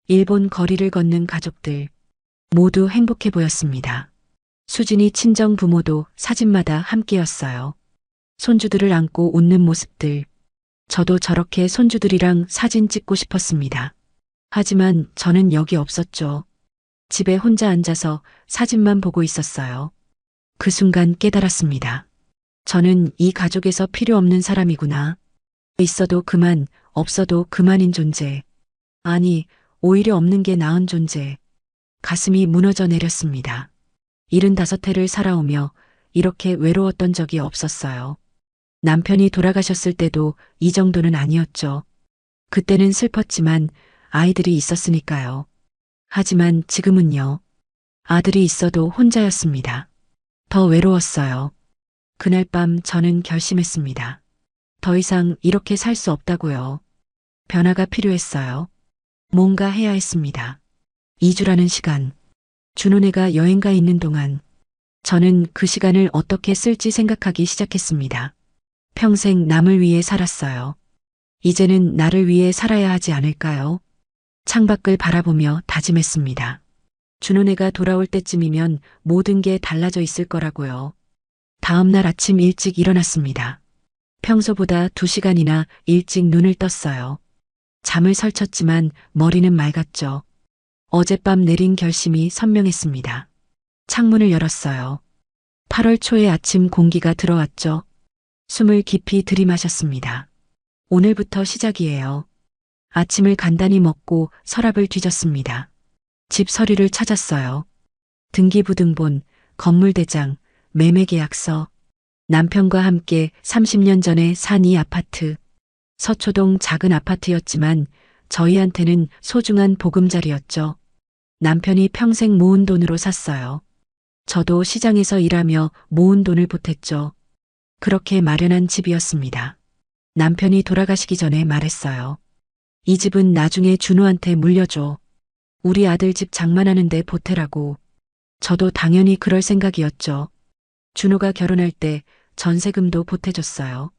일본 거리를 걷는 가족들, 모두 행복해 보였습니다. 수진이 친정 부모도 사진마다 함께였어요. 손주들을 안고 웃는 모습들. 저도 저렇게 손주들이랑 사진 찍고 싶었습니다. 하지만 저는 여기 없었죠. 집에 혼자 앉아서 사진만 보고 있었어요. 그 순간 깨달았습니다. 저는 이 가족에서 필요 없는 사람이구나. 있어도 그만, 없어도 그만인 존재. 아니, 오히려 없는 게 나은 존재. 가슴이 무너져 내렸습니다. 75해를 살아오며 이렇게 외로웠던 적이 없었어요. 남편이 돌아가셨을 때도 이 정도는 아니었죠. 그때는 슬펐지만 아이들이 있었으니까요. 하지만 지금은요. 아들이 있어도 혼자였습니다. 더 외로웠어요. 그날 밤 저는 결심했습니다. 더 이상 이렇게 살 수 없다고요. 변화가 필요했어요. 뭔가 해야 했습니다. 2주라는 시간. 준호네가 여행가 있는 동안 저는 그 시간을 어떻게 쓸지 생각하기 시작했습니다. 평생 남을 위해 살았어요. 이제는 나를 위해 살아야 하지 않을까요? 창밖을 바라보며 다짐했습니다. 준호네가 돌아올 때쯤이면 모든 게 달라져 있을 거라고요. 다음 날 아침 일찍 일어났습니다. 평소보다 2시간이나 일찍 눈을 떴어요. 잠을 설쳤지만 머리는 맑았죠. 어젯밤 내린 결심이 선명했습니다. 창문을 열었어요. 8월 초의 아침 공기가 들어왔죠. 숨을 깊이 들이마셨습니다. 오늘부터 시작이에요. 아침을 간단히 먹고 서랍을 뒤졌습니다. 집 서류를 찾았어요. 등기부등본, 건물대장, 매매계약서, 남편과 함께 30년 전에 산 이 아파트. 서초동 작은 아파트였지만 저희한테는 소중한 보금자리였죠. 남편이 평생 모은 돈으로 샀어요. 저도 시장에서 일하며 모은 돈을 보탰죠. 그렇게 마련한 집이었습니다. 남편이 돌아가시기 전에 말했어요. 이 집은 나중에 준호한테 물려줘. 우리 아들 집 장만하는데 보태라고. 저도 당연히 그럴 생각이었죠. 준호가 결혼할 때 전세금도 보태줬어요.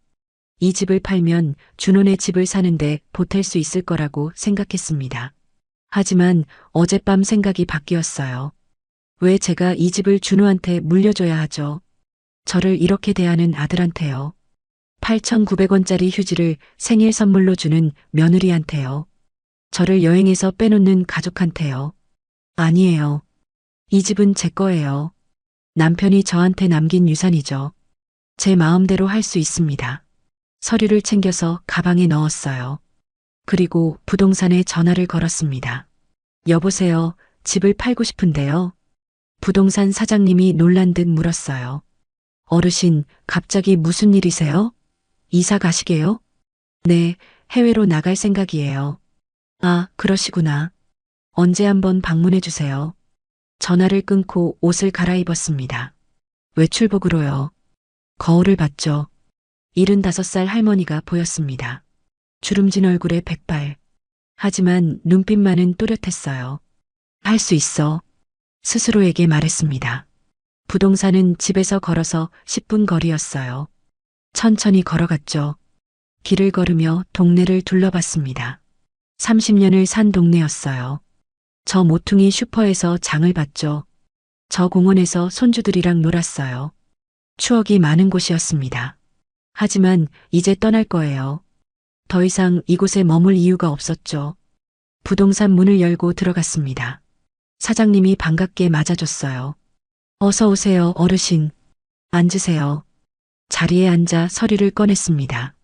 이 집을 팔면 준호네 집을 사는데 보탤 수 있을 거라고 생각했습니다. 하지만 어젯밤 생각이 바뀌었어요. 왜 제가 이 집을 준호한테 물려줘야 하죠? 저를 이렇게 대하는 아들한테요. 8,900원짜리 휴지를 생일 선물로 주는 며느리한테요. 저를 여행에서 빼놓는 가족한테요. 아니에요. 이 집은 제 거예요. 남편이 저한테 남긴 유산이죠. 제 마음대로 할 수 있습니다. 서류를 챙겨서 가방에 넣었어요. 그리고 부동산에 전화를 걸었습니다. 여보세요, 집을 팔고 싶은데요. 부동산 사장님이 놀란 듯 물었어요. 어르신, 갑자기 무슨 일이세요? 이사 가시게요? 네, 해외로 나갈 생각이에요. 아, 그러시구나. 언제 한번 방문해 주세요. 전화를 끊고 옷을 갈아입었습니다. 외출복으로요. 거울을 봤죠. 75살 할머니가 보였습니다. 주름진 얼굴에 백발. 하지만 눈빛만은 또렷했어요. 할 수 있어. 스스로에게 말했습니다. 부동산은 집에서 걸어서 10분 거리였어요. 천천히 걸어갔죠. 길을 걸으며 동네를 둘러봤습니다. 30년을 산 동네였어요. 저 모퉁이 슈퍼에서 장을 봤죠. 저 공원에서 손주들이랑 놀았어요. 추억이 많은 곳이었습니다. 하지만 이제 떠날 거예요. 더 이상 이곳에 머물 이유가 없었죠. 부동산 문을 열고 들어갔습니다. 사장님이 반갑게 맞아줬어요. 어서 오세요, 어르신. 앉으세요. 자리에 앉아 서류를 꺼냈습니다.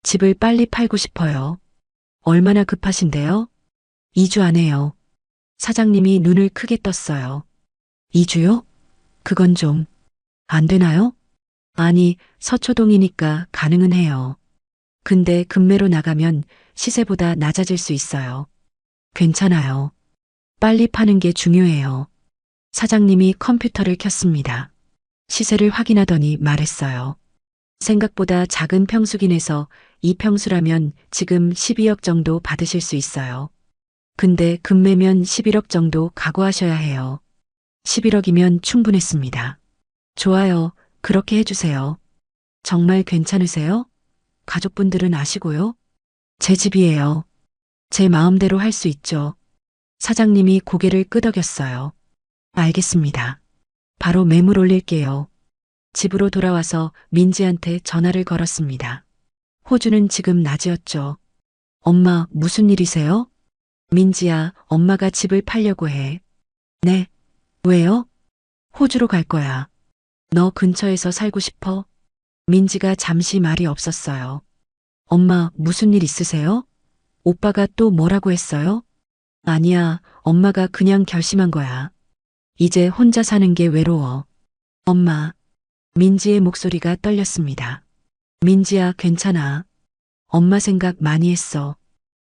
집을 빨리 팔고 싶어요. 얼마나 급하신데요? 2주 안에요. 사장님이 눈을 크게 떴어요. 2주요? 그건 좀 안 되나요? 아니, 서초동이니까 가능은 해요. 근데 금매로 나가면 시세보다 낮아질 수 있어요. 괜찮아요. 빨리 파는 게 중요해요. 사장님이 컴퓨터를 켰습니다. 시세를 확인하더니 말했어요. 생각보다 작은 평수긴해서 이 평수라면 지금 12억 정도 받으실 수 있어요. 근데 금매면 11억 정도 각오하셔야 해요. 11억이면 충분했습니다. 좋아요. 그렇게 해주세요. 정말 괜찮으세요? 가족분들은 아시고요? 제 집이에요. 제 마음대로 할 수 있죠. 사장님이 고개를 끄덕였어요. 알겠습니다. 바로 매물 올릴게요. 집으로 돌아와서 민지한테 전화를 걸었습니다. 호주는 지금 낮이었죠. 엄마, 무슨 일이세요? 민지야, 엄마가 집을 팔려고 해. 네. 왜요? 호주로 갈 거야. 너 근처에서 살고 싶어? 민지가 잠시 말이 없었어요. 엄마, 무슨 일 있으세요? 오빠가 또 뭐라고 했어요? 아니야, 엄마가 그냥 결심한 거야. 이제 혼자 사는 게 외로워. 엄마. 민지의 목소리가 떨렸습니다. 민지야, 괜찮아. 엄마 생각 많이 했어.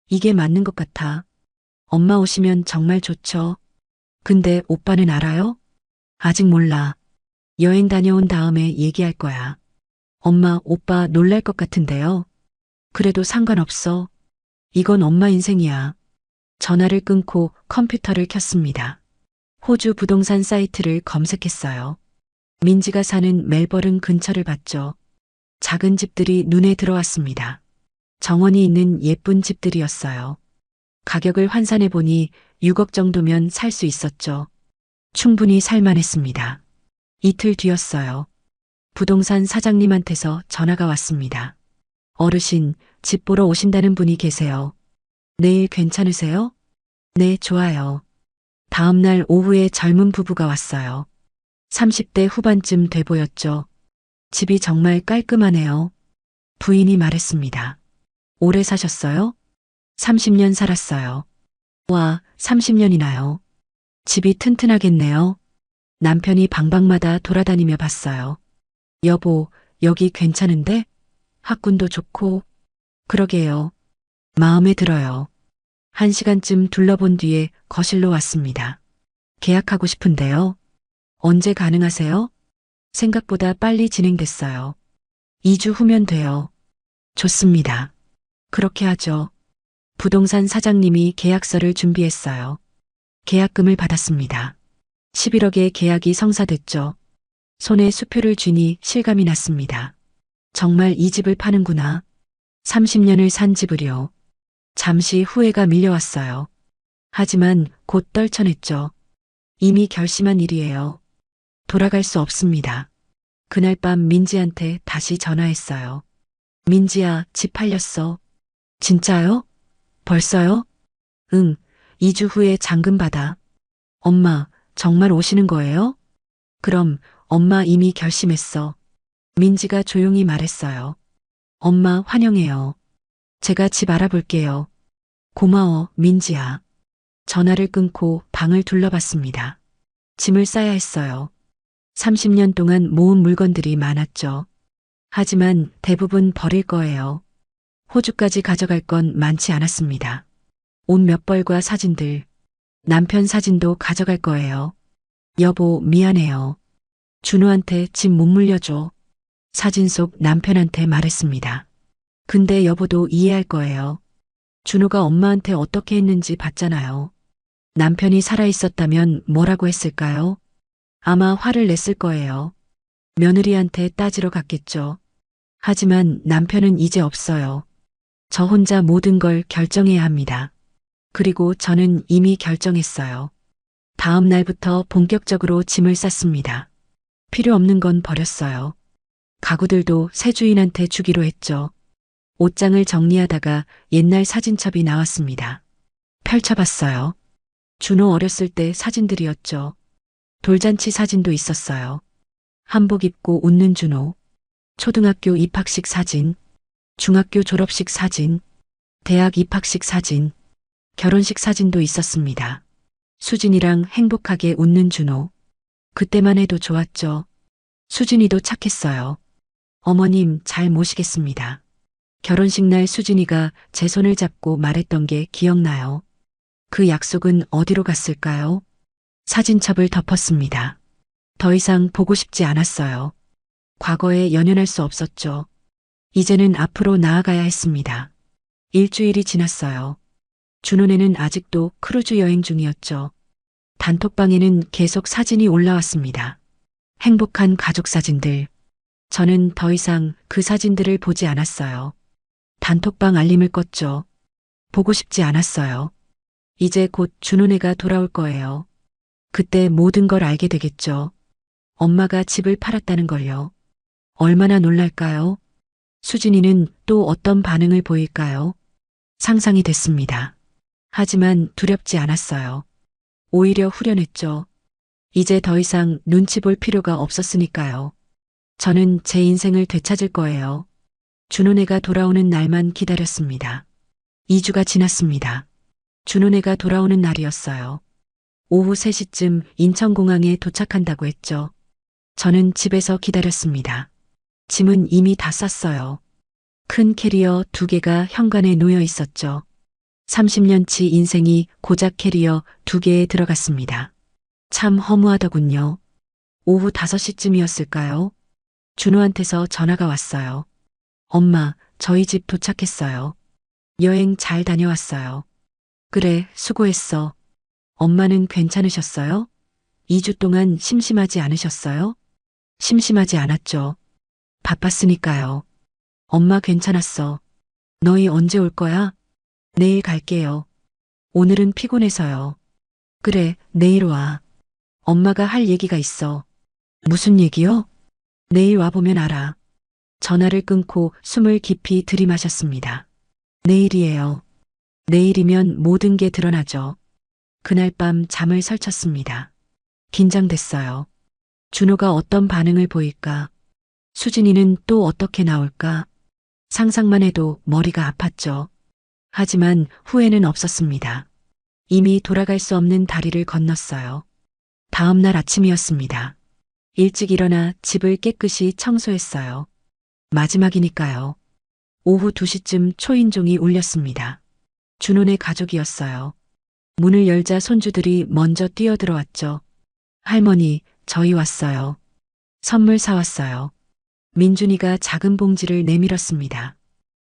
이게 맞는 것 같아. 엄마 오시면 정말 좋죠. 근데 오빠는 알아요? 아직 몰라. 여행 다녀온 다음에 얘기할 거야. 엄마, 오빠 놀랄 것 같은데요. 그래도 상관없어. 이건 엄마 인생이야. 전화를 끊고 컴퓨터를 켰습니다. 호주 부동산 사이트를 검색했어요. 민지가 사는 멜버른 근처를 봤죠. 작은 집들이 눈에 들어왔습니다. 정원이 있는 예쁜 집들이었어요. 가격을 환산해 보니 6억 정도면 살 수 있었죠. 충분히 살만했습니다. 이틀 뒤였어요. 부동산 사장님한테서 전화가 왔습니다. 어르신, 집 보러 오신다는 분이 계세요. 내일 괜찮으세요? 네, 좋아요. 다음 날 오후에 젊은 부부가 왔어요. 30대 후반쯤 돼 보였죠. 집이 정말 깔끔하네요. 부인이 말했습니다. 오래 사셨어요? 30년 살았어요. 와, 30년이나요. 집이 튼튼하겠네요. 남편이 방방마다 돌아다니며 봤어요. 여보, 여기 괜찮은데? 학군도 좋고. 그러게요. 마음에 들어요. 1시간쯤 둘러본 뒤에 거실로 왔습니다. 계약하고 싶은데요. 언제 가능하세요? 생각보다 빨리 진행됐어요. 2주 후면 돼요. 좋습니다. 그렇게 하죠. 부동산 사장님이 계약서를 준비했어요. 계약금을 받았습니다. 11억의 계약이 성사됐죠. 손에 수표를 쥐니 실감이 났습니다. 정말 이 집을 파는구나. 30년을 산 집을요. 잠시 후회가 밀려왔어요. 하지만 곧 떨쳐냈죠. 이미 결심한 일이에요. 돌아갈 수 없습니다. 그날 밤 민지한테 다시 전화했어요. 민지야, 집 팔렸어. 진짜요? 벌써요? 응, 2주 후에 잔금 받아. 엄마, 정말 오시는 거예요? 그럼 엄마 이미 결심했어. 민지가 조용히 말했어요. 엄마 환영해요. 제가 집 알아볼게요. 고마워, 민지야. 전화를 끊고 방을 둘러봤습니다. 짐을 싸야 했어요. 30년 동안 모은 물건들이 많았죠. 하지만 대부분 버릴 거예요. 호주까지 가져갈 건 많지 않았습니다. 옷 몇 벌과 사진들, 남편 사진도 가져갈 거예요. 여보, 미안해요. 준호한테 집 못 물려줘. 사진 속 남편한테 말했습니다. 근데 여보도 이해할 거예요. 준호가 엄마한테 어떻게 했는지 봤잖아요. 남편이 살아있었다면 뭐라고 했을까요? 아마 화를 냈을 거예요. 며느리한테 따지러 갔겠죠. 하지만 남편은 이제 없어요. 저 혼자 모든 걸 결정해야 합니다. 그리고 저는 이미 결정했어요. 다음 날부터 본격적으로 짐을 쌌습니다. 필요 없는 건 버렸어요. 가구들도 새 주인한테 주기로 했죠. 옷장을 정리하다가 옛날 사진첩이 나왔습니다. 펼쳐봤어요. 준호 어렸을 때 사진들이었죠. 돌잔치 사진도 있었어요. 한복 입고 웃는 준호, 초등학교 입학식 사진, 중학교 졸업식 사진, 대학 입학식 사진, 결혼식 사진도 있었습니다. 수진이랑 행복하게 웃는 준호. 그때만 해도 좋았죠. 수진이도 착했어요. 어머님 잘 모시겠습니다. 결혼식 날 수진이가 제 손을 잡고 말했던 게 기억나요. 그 약속은 어디로 갔을까요? 사진첩을 덮었습니다. 더 이상 보고 싶지 않았어요. 과거에 연연할 수 없었죠. 이제는 앞으로 나아가야 했습니다. 일주일이 지났어요. 준호네는 아직도 크루즈 여행 중이었죠. 단톡방에는 계속 사진이 올라왔습니다. 행복한 가족 사진들. 저는 더 이상 그 사진들을 보지 않았어요. 단톡방 알림을 껐죠. 보고 싶지 않았어요. 이제 곧 준호네가 돌아올 거예요. 그때 모든 걸 알게 되겠죠. 엄마가 집을 팔았다는 걸요. 얼마나 놀랄까요? 수진이는 또 어떤 반응을 보일까요? 상상이 됐습니다. 하지만 두렵지 않았어요. 오히려 후련했죠. 이제 더 이상 눈치 볼 필요가 없었으니까요. 저는 제 인생을 되찾을 거예요. 준호네가 돌아오는 날만 기다렸습니다. 2주가 지났습니다. 준호네가 돌아오는 날이었어요. 오후 3시쯤 인천공항에 도착한다고 했죠. 저는 집에서 기다렸습니다. 짐은 이미 다 쌌어요. 큰 캐리어 2개가 현관에 놓여 있었죠. 30년치 인생이 고작 캐리어 2개에 들어갔습니다. 참 허무하더군요. 오후 5시쯤이었을까요? 준호한테서 전화가 왔어요. 엄마, 저희 집 도착했어요. 여행 잘 다녀왔어요. 그래, 수고했어. 엄마는 괜찮으셨어요? 2주 동안 심심하지 않으셨어요? 심심하지 않았죠. 바빴으니까요. 엄마 괜찮았어. 너희 언제 올 거야? 내일 갈게요. 오늘은 피곤해서요. 그래, 내일 와. 엄마가 할 얘기가 있어. 무슨 얘기요? 내일 와보면 알아. 전화를 끊고 숨을 깊이 들이마셨습니다. 내일이에요. 내일이면 모든 게 드러나죠. 그날 밤 잠을 설쳤습니다. 긴장됐어요. 준호가 어떤 반응을 보일까? 수진이는 또 어떻게 나올까? 상상만 해도 머리가 아팠죠. 하지만 후회는 없었습니다. 이미 돌아갈 수 없는 다리를 건넜어요. 다음 날 아침이었습니다. 일찍 일어나 집을 깨끗이 청소했어요. 마지막이니까요. 오후 2시쯤 초인종이 울렸습니다. 준호네 가족이었어요. 문을 열자 손주들이 먼저 뛰어들어왔죠. 할머니, 저희 왔어요. 선물 사왔어요. 민준이가 작은 봉지를 내밀었습니다.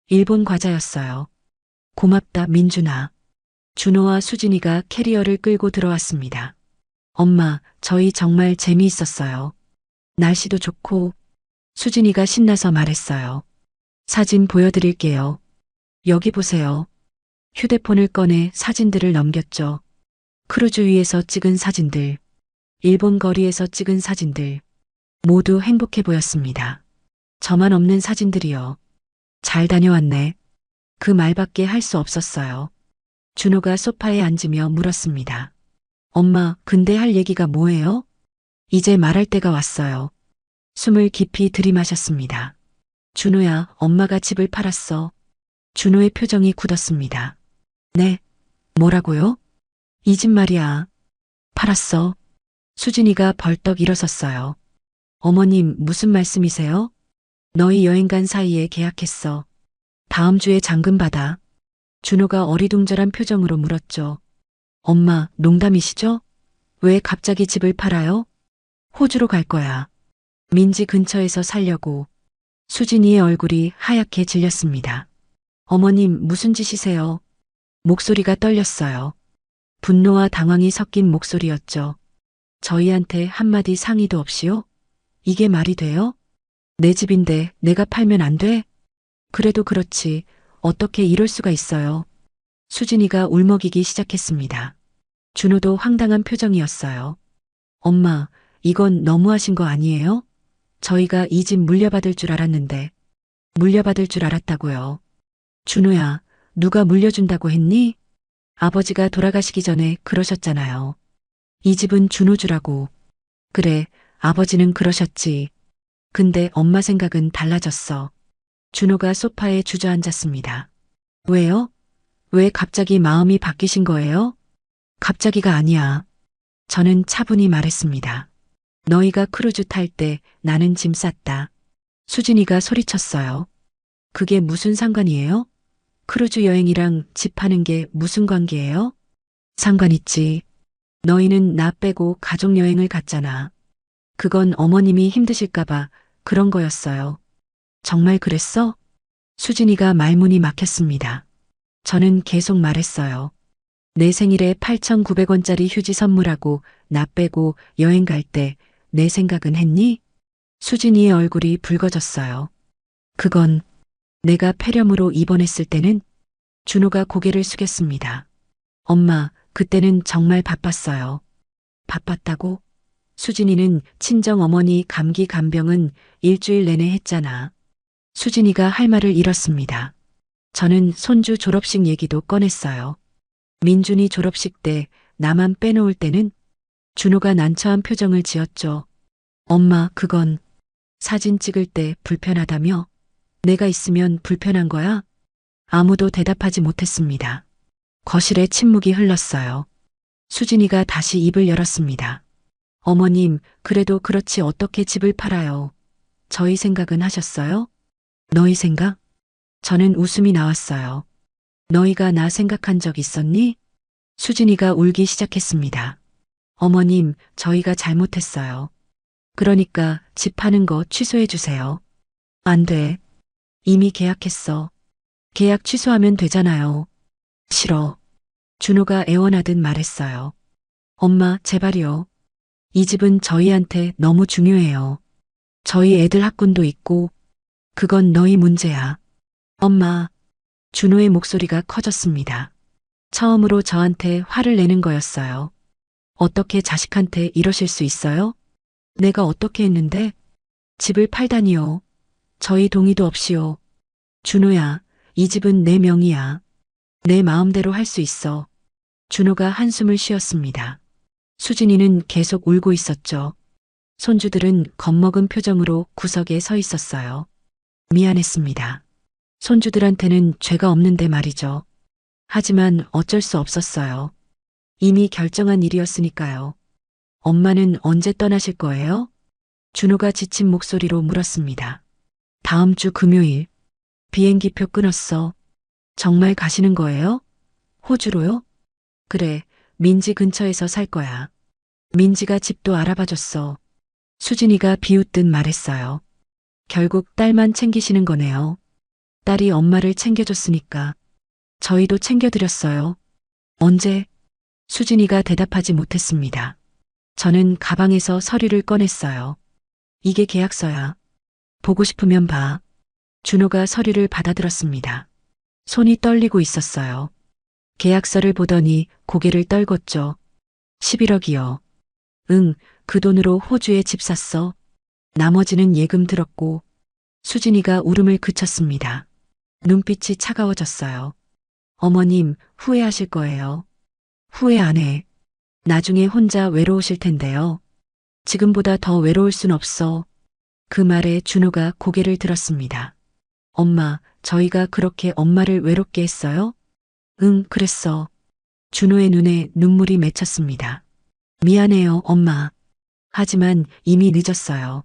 일본 과자였어요. 고맙다, 민준아. 준호와 수진이가 캐리어를 끌고 들어왔습니다. 엄마, 저희 정말 재미있었어요. 날씨도 좋고. 수진이가 신나서 말했어요. 사진 보여드릴게요. 여기 보세요. 휴대폰을 꺼내 사진들을 넘겼죠. 크루즈 위에서 찍은 사진들, 일본 거리에서 찍은 사진들, 모두 행복해 보였습니다. 저만 없는 사진들이요. 잘 다녀왔네. 그 말밖에 할 수 없었어요. 준호가 소파에 앉으며 물었습니다. 엄마, 근데 할 얘기가 뭐예요? 이제 말할 때가 왔어요. 숨을 깊이 들이마셨습니다. 준호야, 엄마가 집을 팔았어. 준호의 표정이 굳었습니다. 네, 뭐라고요? 이 집 말이야. 팔았어. 수진이가 벌떡 일어섰어요. 어머님, 무슨 말씀이세요? 너희 여행 간 사이에 계약했어. 다음 주에 잔금 받아. 준호가 어리둥절한 표정으로 물었죠. 엄마, 농담이시죠? 왜 갑자기 집을 팔아요? 호주로 갈 거야. 민지 근처에서 살려고. 수진이의 얼굴이 하얗게 질렸습니다. 어머님, 무슨 짓이세요? 목소리가 떨렸어요. 분노와 당황이 섞인 목소리였죠. 저희한테 한마디 상의도 없이요? 이게 말이 돼요? 내 집인데 내가 팔면 안 돼? 그래도 그렇지. 어떻게 이럴 수가 있어요? 수진이가 울먹이기 시작했습니다. 준호도 황당한 표정이었어요. 엄마, 이건 너무하신 거 아니에요? 저희가 이 집 물려받을 줄 알았는데. 물려받을 줄 알았다고요. 준호야, 누가 물려준다고 했니? 아버지가 돌아가시기 전에 그러셨잖아요. 이 집은 준호 주라고. 그래, 아버지는 그러셨지. 근데 엄마 생각은 달라졌어. 준호가 소파에 주저앉았습니다. 왜요? 왜 갑자기 마음이 바뀌신 거예요? 갑자기가 아니야. 저는 차분히 말했습니다. 너희가 크루즈 탈 때 나는 짐 쌌다. 수진이가 소리쳤어요. 그게 무슨 상관이에요? 크루즈 여행이랑 집 파는 게 무슨 관계예요? 상관 있지. 너희는 나 빼고 가족 여행을 갔잖아. 그건 어머님이 힘드실까봐 그런 거였어요. 정말 그랬어? 수진이가 말문이 막혔습니다. 저는 계속 말했어요. 내 생일에 8,900원짜리 휴지 선물하고 나 빼고 여행 갈 때 내 생각은 했니? 수진이의 얼굴이 붉어졌어요. 그건 내가 폐렴으로 입원했을 때는 준호가 고개를 숙였습니다. 엄마, 그때는 정말 바빴어요. 바빴다고? 수진이는 친정 어머니 감기 간병은 일주일 내내 했잖아. 수진이가 할 말을 잃었습니다. 저는 손주 졸업식 얘기도 꺼냈어요. 민준이 졸업식 때 나만 빼놓을 때는 준호가 난처한 표정을 지었죠. 엄마, 그건 사진 찍을 때 불편하다며? 내가 있으면 불편한 거야? 아무도 대답하지 못했습니다. 거실에 침묵이 흘렀어요. 수진이가 다시 입을 열었습니다. 어머님, 그래도 그렇지 어떻게 집을 팔아요? 저희 생각은 하셨어요? 너희 생각? 저는 웃음이 나왔어요. 너희가 나 생각한 적 있었니? 수진이가 울기 시작했습니다. 어머님, 저희가 잘못했어요. 그러니까 집 파는 거 취소해 주세요. 안 돼. 이미 계약했어. 계약 취소하면 되잖아요. 싫어. 준호가 애원하듯 말했어요. 엄마, 제발요. 이 집은 저희한테 너무 중요해요. 저희 애들 학군도 있고, 그건 너희 문제야. 엄마. 준호의 목소리가 커졌습니다. 처음으로 저한테 화를 내는 거였어요. 어떻게 자식한테 이러실 수 있어요? 내가 어떻게 했는데? 집을 팔다니요. 저희 동의도 없이요. 준호야, 이 집은 내 명의야. 내 마음대로 할 수 있어. 준호가 한숨을 쉬었습니다. 수진이는 계속 울고 있었죠. 손주들은 겁먹은 표정으로 구석에 서 있었어요. 미안했습니다. 손주들한테는 죄가 없는데 말이죠. 하지만 어쩔 수 없었어요. 이미 결정한 일이었으니까요. 엄마는 언제 떠나실 거예요? 준호가 지친 목소리로 물었습니다. 다음 주 금요일. 비행기표 끊었어. 정말 가시는 거예요? 호주로요? 그래, 민지 근처에서 살 거야. 민지가 집도 알아봐줬어. 수진이가 비웃듯 말했어요. 결국 딸만 챙기시는 거네요. 딸이 엄마를 챙겨줬으니까. 저희도 챙겨드렸어요. 언제? 수진이가 대답하지 못했습니다. 저는 가방에서 서류를 꺼냈어요. 이게 계약서야. 보고 싶으면 봐. 준호가 서류를 받아들었습니다. 손이 떨리고 있었어요. 계약서를 보더니 고개를 떨궜죠. 11억이요. 응, 그 돈으로 호주에 집 샀어. 나머지는 예금 들었고. 수진이가 울음을 그쳤습니다. 눈빛이 차가워졌어요. 어머님, 후회하실 거예요. 후회 안 해. 나중에 혼자 외로우실 텐데요. 지금보다 더 외로울 순 없어. 그 말에 준호가 고개를 들었습니다. 엄마, 저희가 그렇게 엄마를 외롭게 했어요? 응, 그랬어. 준호의 눈에 눈물이 맺혔습니다. 미안해요, 엄마. 하지만 이미 늦었어요.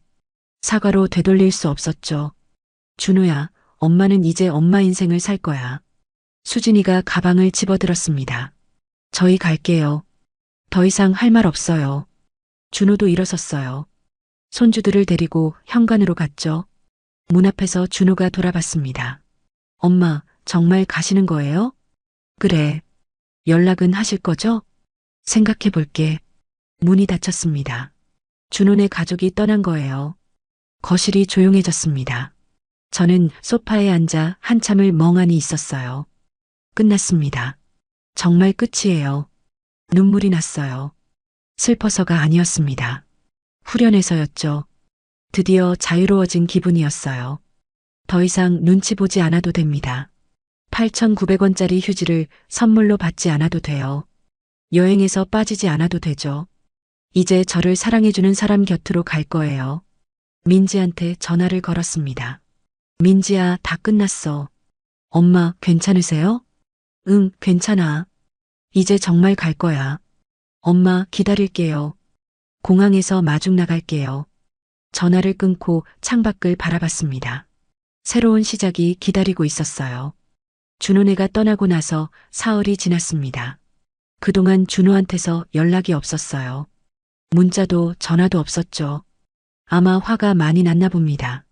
사과로 되돌릴 수 없었죠. 준호야, 엄마는 이제 엄마 인생을 살 거야. 수진이가 가방을 집어들었습니다. 저희 갈게요. 더 이상 할 말 없어요. 준호도 일어섰어요. 손주들을 데리고 현관으로 갔죠. 문 앞에서 준호가 돌아봤습니다. 엄마, 정말 가시는 거예요? 그래. 연락은 하실 거죠? 생각해 볼게. 문이 닫혔습니다. 준호네 가족이 떠난 거예요. 거실이 조용해졌습니다. 저는 소파에 앉아 한참을 멍하니 있었어요. 끝났습니다. 정말 끝이에요. 눈물이 났어요. 슬퍼서가 아니었습니다. 후련해서였죠. 드디어 자유로워진 기분이었어요. 더 이상 눈치 보지 않아도 됩니다. 8,900원짜리 휴지를 선물로 받지 않아도 돼요. 여행에서 빠지지 않아도 되죠. 이제 저를 사랑해주는 사람 곁으로 갈 거예요. 민지한테 전화를 걸었습니다. 민지야, 다 끝났어. 엄마, 괜찮으세요? 응, 괜찮아. 이제 정말 갈 거야. 엄마, 기다릴게요. 공항에서 마중 나갈게요. 전화를 끊고 창밖을 바라봤습니다. 새로운 시작이 기다리고 있었어요. 준호네가 떠나고 나서 사흘이 지났습니다. 그동안 준호한테서 연락이 없었어요. 문자도 전화도 없었죠. 아마 화가 많이 났나 봅니다.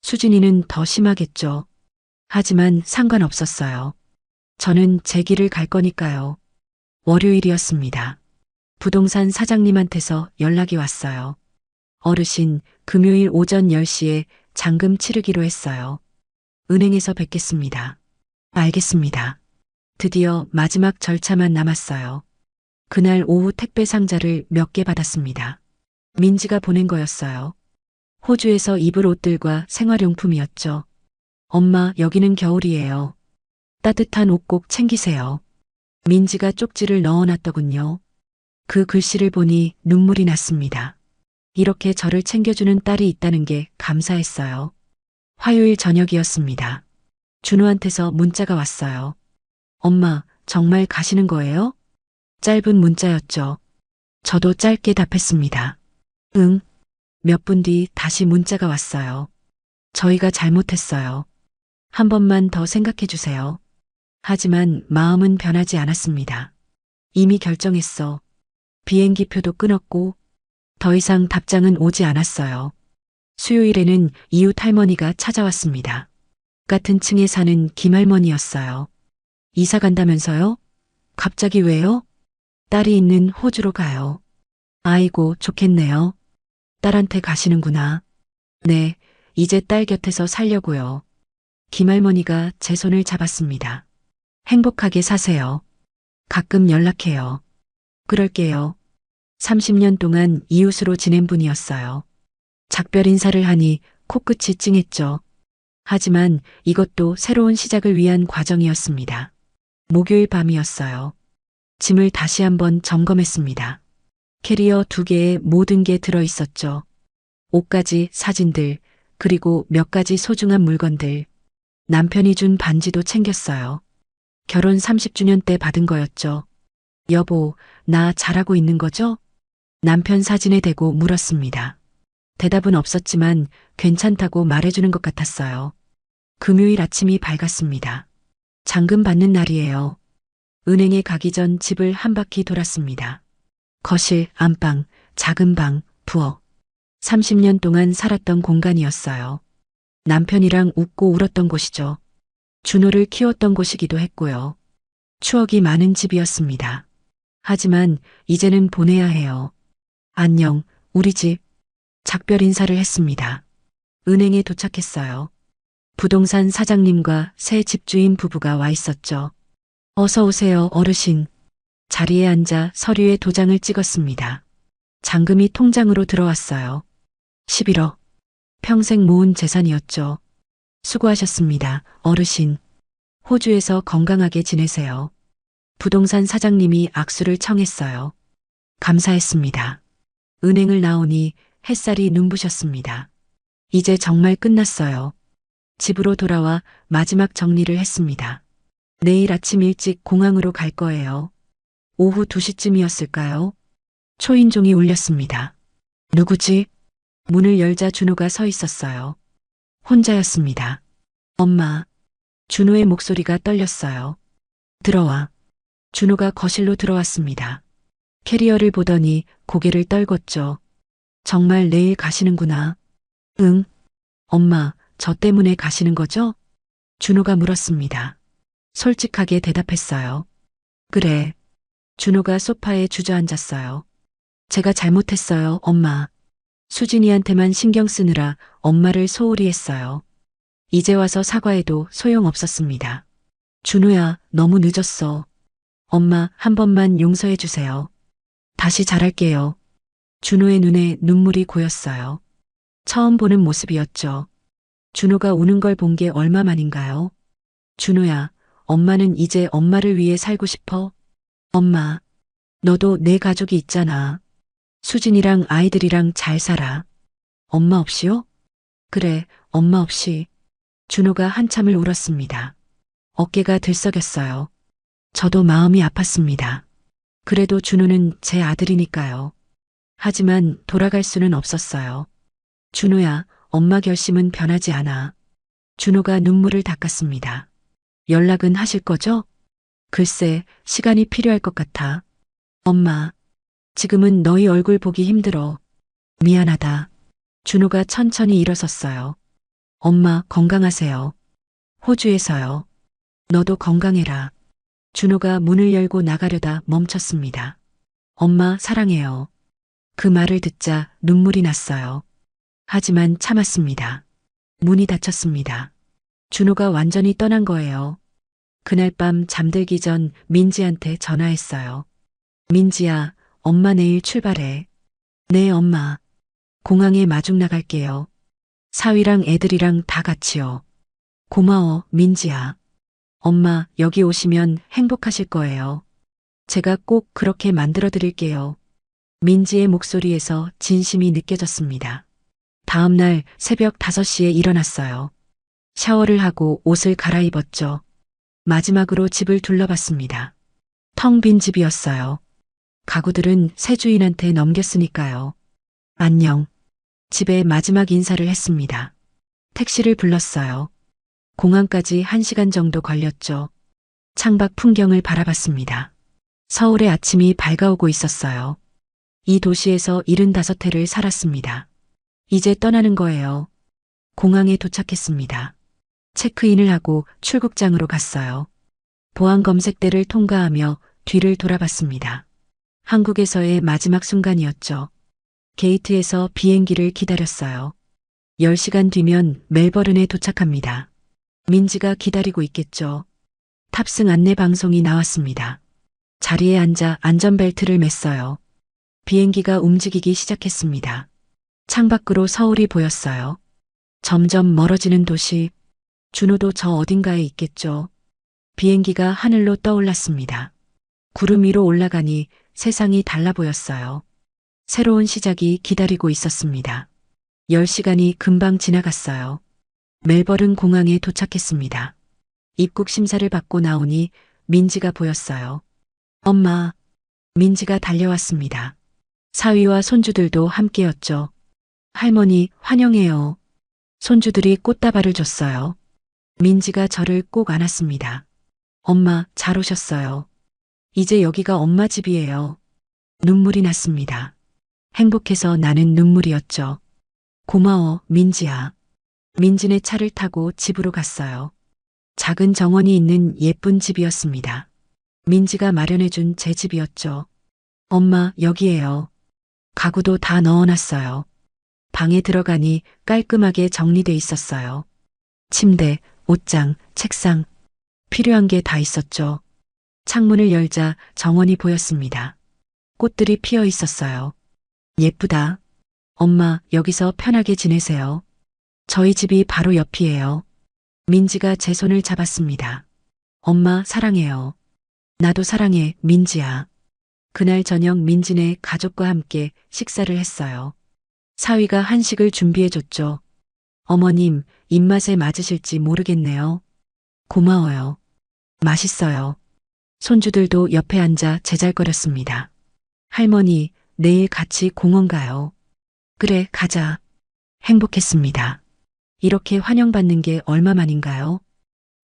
수진이는 더 심하겠죠. 하지만 상관없었어요. 저는 제 길을 갈 거니까요. 월요일이었습니다. 부동산 사장님한테서 연락이 왔어요. 어르신, 금요일 오전 10시에 잔금 치르기로 했어요. 은행에서 뵙겠습니다. 알겠습니다. 드디어 마지막 절차만 남았어요. 그날 오후 택배 상자를 몇 개 받았습니다. 민지가 보낸 거였어요. 호주에서 입을 옷들과 생활용품이었죠. 엄마, 여기는 겨울이에요. 따뜻한 옷 꼭 챙기세요. 민지가 쪽지를 넣어놨더군요. 그 글씨를 보니 눈물이 났습니다. 이렇게 저를 챙겨주는 딸이 있다는 게 감사했어요. 화요일 저녁이었습니다. 준호한테서 문자가 왔어요. 엄마, 정말 가시는 거예요? 짧은 문자였죠. 저도 짧게 답했습니다. 응. 몇 분 뒤 다시 문자가 왔어요. 저희가 잘못했어요. 한 번만 더 생각해 주세요. 하지만 마음은 변하지 않았습니다. 이미 결정했어. 비행기표도 끊었고 더 이상 답장은 오지 않았어요. 수요일에는 이웃 할머니가 찾아왔습니다. 같은 층에 사는 김할머니였어요. 이사 간다면서요? 갑자기 왜요? 딸이 있는 호주로 가요. 아이고, 좋겠네요. 딸한테 가시는구나. 네, 이제 딸 곁에서 살려고요. 김할머니가 제 손을 잡았습니다. 행복하게 사세요. 가끔 연락해요. 그럴게요. 30년 동안 이웃으로 지낸 분이었어요. 작별 인사를 하니 코끝이 찡했죠. 하지만 이것도 새로운 시작을 위한 과정이었습니다. 목요일 밤이었어요. 짐을 다시 한번 점검했습니다. 캐리어 2개에 모든 게 들어 있었죠. 옷가지, 사진들, 그리고 몇 가지 소중한 물건들. 남편이 준 반지도 챙겼어요. 결혼 30주년 때 받은 거였죠. 여보, 나 잘하고 있는 거죠? 남편 사진에 대고 물었습니다. 대답은 없었지만 괜찮다고 말해주는 것 같았어요. 금요일 아침이 밝았습니다. 잔금 받는 날이에요. 은행에 가기 전 집을 한 바퀴 돌았습니다. 거실, 안방, 작은 방, 부엌. 30년 동안 살았던 공간이었어요. 남편이랑 웃고 울었던 곳이죠. 준호를 키웠던 곳이기도 했고요. 추억이 많은 집이었습니다. 하지만 이제는 보내야 해요. 안녕, 우리 집. 작별 인사를 했습니다. 은행에 도착했어요. 부동산 사장님과 새 집주인 부부가 와 있었죠. 어서 오세요, 어르신. 자리에 앉아 서류에 도장을 찍었습니다. 잔금이 통장으로 들어왔어요. 11억. 평생 모은 재산이었죠. 수고하셨습니다, 어르신. 호주에서 건강하게 지내세요. 부동산 사장님이 악수를 청했어요. 감사했습니다. 은행을 나오니 햇살이 눈부셨습니다. 이제 정말 끝났어요. 집으로 돌아와 마지막 정리를 했습니다. 내일 아침 일찍 공항으로 갈 거예요. 오후 2시쯤이었을까요? 초인종이 울렸습니다. 누구지? 문을 열자 준호가 서 있었어요. 혼자였습니다. 엄마. 준호의 목소리가 떨렸어요. 들어와. 준호가 거실로 들어왔습니다. 캐리어를 보더니 고개를 떨궜죠. 정말 내일 가시는구나. 응. 엄마, 저 때문에 가시는 거죠? 준호가 물었습니다. 솔직하게 대답했어요. 그래. 준호가 소파에 주저앉았어요. 제가 잘못했어요, 엄마. 수진이한테만 신경 쓰느라 엄마를 소홀히 했어요. 이제 와서 사과해도 소용없었습니다. 준호야, 너무 늦었어. 엄마, 한 번만 용서해 주세요. 다시 잘할게요. 준호의 눈에 눈물이 고였어요. 처음 보는 모습이었죠. 준호가 우는 걸 본 게 얼마 만인가요? 준호야, 엄마는 이제 엄마를 위해 살고 싶어. 엄마, 너도 내 가족이 있잖아. 수진이랑 아이들이랑 잘 살아. 엄마 없이요? 그래, 엄마 없이. 준호가 한참을 울었습니다. 어깨가 들썩였어요. 저도 마음이 아팠습니다. 그래도 준호는 제 아들이니까요. 하지만 돌아갈 수는 없었어요. 준호야, 엄마 결심은 변하지 않아. 준호가 눈물을 닦았습니다. 연락은 하실 거죠? 글쎄, 시간이 필요할 것 같아. 엄마, 지금은 너희 얼굴 보기 힘들어. 미안하다. 준호가 천천히 일어섰어요. 엄마, 건강하세요. 호주에서요. 너도 건강해라. 준호가 문을 열고 나가려다 멈췄습니다. 엄마, 사랑해요. 그 말을 듣자 눈물이 났어요. 하지만 참았습니다. 문이 닫혔습니다. 준호가 완전히 떠난 거예요. 그날 밤 잠들기 전 민지한테 전화했어요. 민지야, 엄마 내일 출발해. 네, 엄마. 공항에 마중 나갈게요. 사위랑 애들이랑 다 같이요. 고마워, 민지야. 엄마, 여기 오시면 행복하실 거예요. 제가 꼭 그렇게 만들어 드릴게요. 민지의 목소리에서 진심이 느껴졌습니다. 다음 날 새벽 5시에 일어났어요. 샤워를 하고 옷을 갈아입었죠. 마지막으로 집을 둘러봤습니다. 텅 빈 집이었어요. 가구들은 새 주인한테 넘겼으니까요. 안녕. 집에 마지막 인사를 했습니다. 택시를 불렀어요. 공항까지 1시간 정도 걸렸죠. 창밖 풍경을 바라봤습니다. 서울의 아침이 밝아오고 있었어요. 이 도시에서 75해를 살았습니다. 이제 떠나는 거예요. 공항에 도착했습니다. 체크인을 하고 출국장으로 갔어요. 보안 검색대를 통과하며 뒤를 돌아봤습니다. 한국에서의 마지막 순간이었죠. 게이트에서 비행기를 기다렸어요. 10시간 뒤면 멜버른에 도착합니다. 민지가 기다리고 있겠죠. 탑승 안내 방송이 나왔습니다. 자리에 앉아 안전벨트를 맸어요. 비행기가 움직이기 시작했습니다. 창밖으로 서울이 보였어요. 점점 멀어지는 도시. 준호도 저 어딘가에 있겠죠. 비행기가 하늘로 떠올랐습니다. 구름 위로 올라가니 세상이 달라 보였어요. 새로운 시작이 기다리고 있었습니다. 10시간이 금방 지나갔어요. 멜버른 공항에 도착했습니다. 입국 심사를 받고 나오니 민지가 보였어요. 엄마. 민지가 달려왔습니다. 사위와 손주들도 함께였죠. 할머니, 환영해요. 손주들이 꽃다발을 줬어요. 민지가 저를 꼭 안았습니다. 엄마, 잘 오셨어요. 이제 여기가 엄마 집이에요. 눈물이 났습니다. 행복해서 나는 눈물이었죠. 고마워, 민지야. 민지네 차를 타고 집으로 갔어요. 작은 정원이 있는 예쁜 집이었습니다. 민지가 마련해준 제 집이었죠. 엄마, 여기에요. 가구도 다 넣어놨어요. 방에 들어가니 깔끔하게 정리돼 있었어요. 침대, 옷장, 책상, 필요한 게 다 있었죠. 창문을 열자 정원이 보였습니다. 꽃들이 피어 있었어요. 예쁘다. 엄마, 여기서 편하게 지내세요. 저희 집이 바로 옆이에요. 민지가 제 손을 잡았습니다. 엄마, 사랑해요. 나도 사랑해, 민지야. 그날 저녁 민지네 가족과 함께 식사를 했어요. 사위가 한식을 준비해줬죠. 어머님, 입맛에 맞으실지 모르겠네요. 고마워요. 맛있어요. 손주들도 옆에 앉아 제잘거렸습니다. 할머니, 내일 같이 공원 가요. 그래, 가자. 행복했습니다. 이렇게 환영받는 게 얼마만인가요?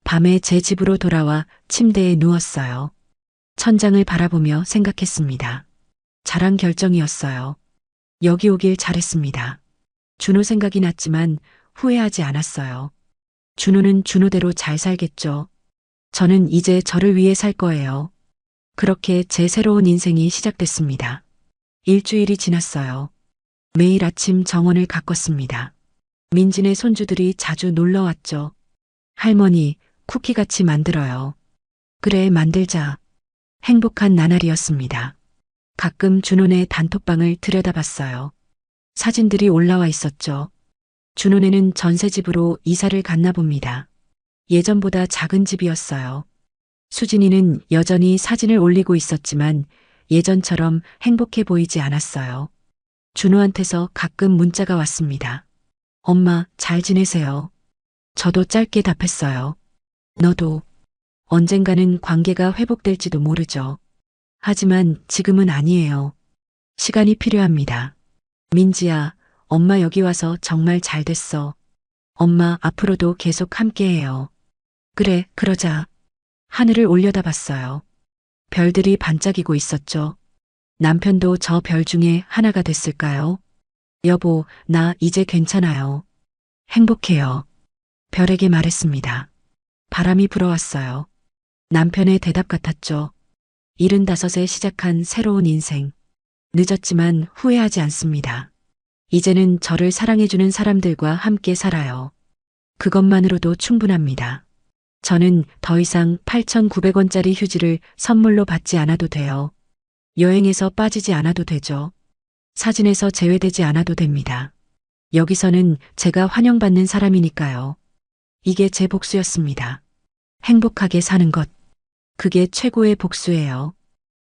밤에 제 집으로 돌아와 침대에 누웠어요. 천장을 바라보며 생각했습니다. 잘한 결정이었어요. 여기 오길 잘했습니다. 준호 생각이 났지만 후회하지 않았어요. 준호는 준호대로 잘 살겠죠. 저는 이제 저를 위해 살 거예요. 그렇게 제 새로운 인생이 시작됐습니다. 일주일이 지났어요. 매일 아침 정원을 가꿨습니다. 민지네 손주들이 자주 놀러 왔죠. 할머니, 쿠키 같이 만들어요. 그래, 만들자. 행복한 나날이었습니다. 가끔 준호네 단톡방을 들여다봤어요. 사진들이 올라와 있었죠. 준호네는 전세집으로 이사를 갔나 봅니다. 예전보다 작은 집이었어요. 수진이는 여전히 사진을 올리고 있었지만 예전처럼 행복해 보이지 않았어요. 준호한테서 가끔 문자가 왔습니다. 엄마, 잘 지내세요. 저도 짧게 답했어요. 너도. 언젠가는 관계가 회복될지도 모르죠. 하지만 지금은 아니에요. 시간이 필요합니다. 민지야, 엄마 여기 와서 정말 잘 됐어. 엄마 앞으로도 계속 함께해요. 그래, 그러자. 하늘을 올려다봤어요. 별들이 반짝이고 있었죠. 남편도 저 별 중에 하나가 됐을까요? 여보, 나 이제 괜찮아요. 행복해요. 별에게 말했습니다. 바람이 불어왔어요. 남편의 대답 같았죠. 75에 시작한 새로운 인생. 늦었지만 후회하지 않습니다. 이제는 저를 사랑해주는 사람들과 함께 살아요. 그것만으로도 충분합니다. 저는 더 이상 8,900원짜리 휴지를 선물로 받지 않아도 돼요. 여행에서 빠지지 않아도 되죠. 사진에서 제외되지 않아도 됩니다. 여기서는 제가 환영받는 사람이니까요. 이게 제 복수였습니다. 행복하게 사는 것. 그게 최고의 복수예요.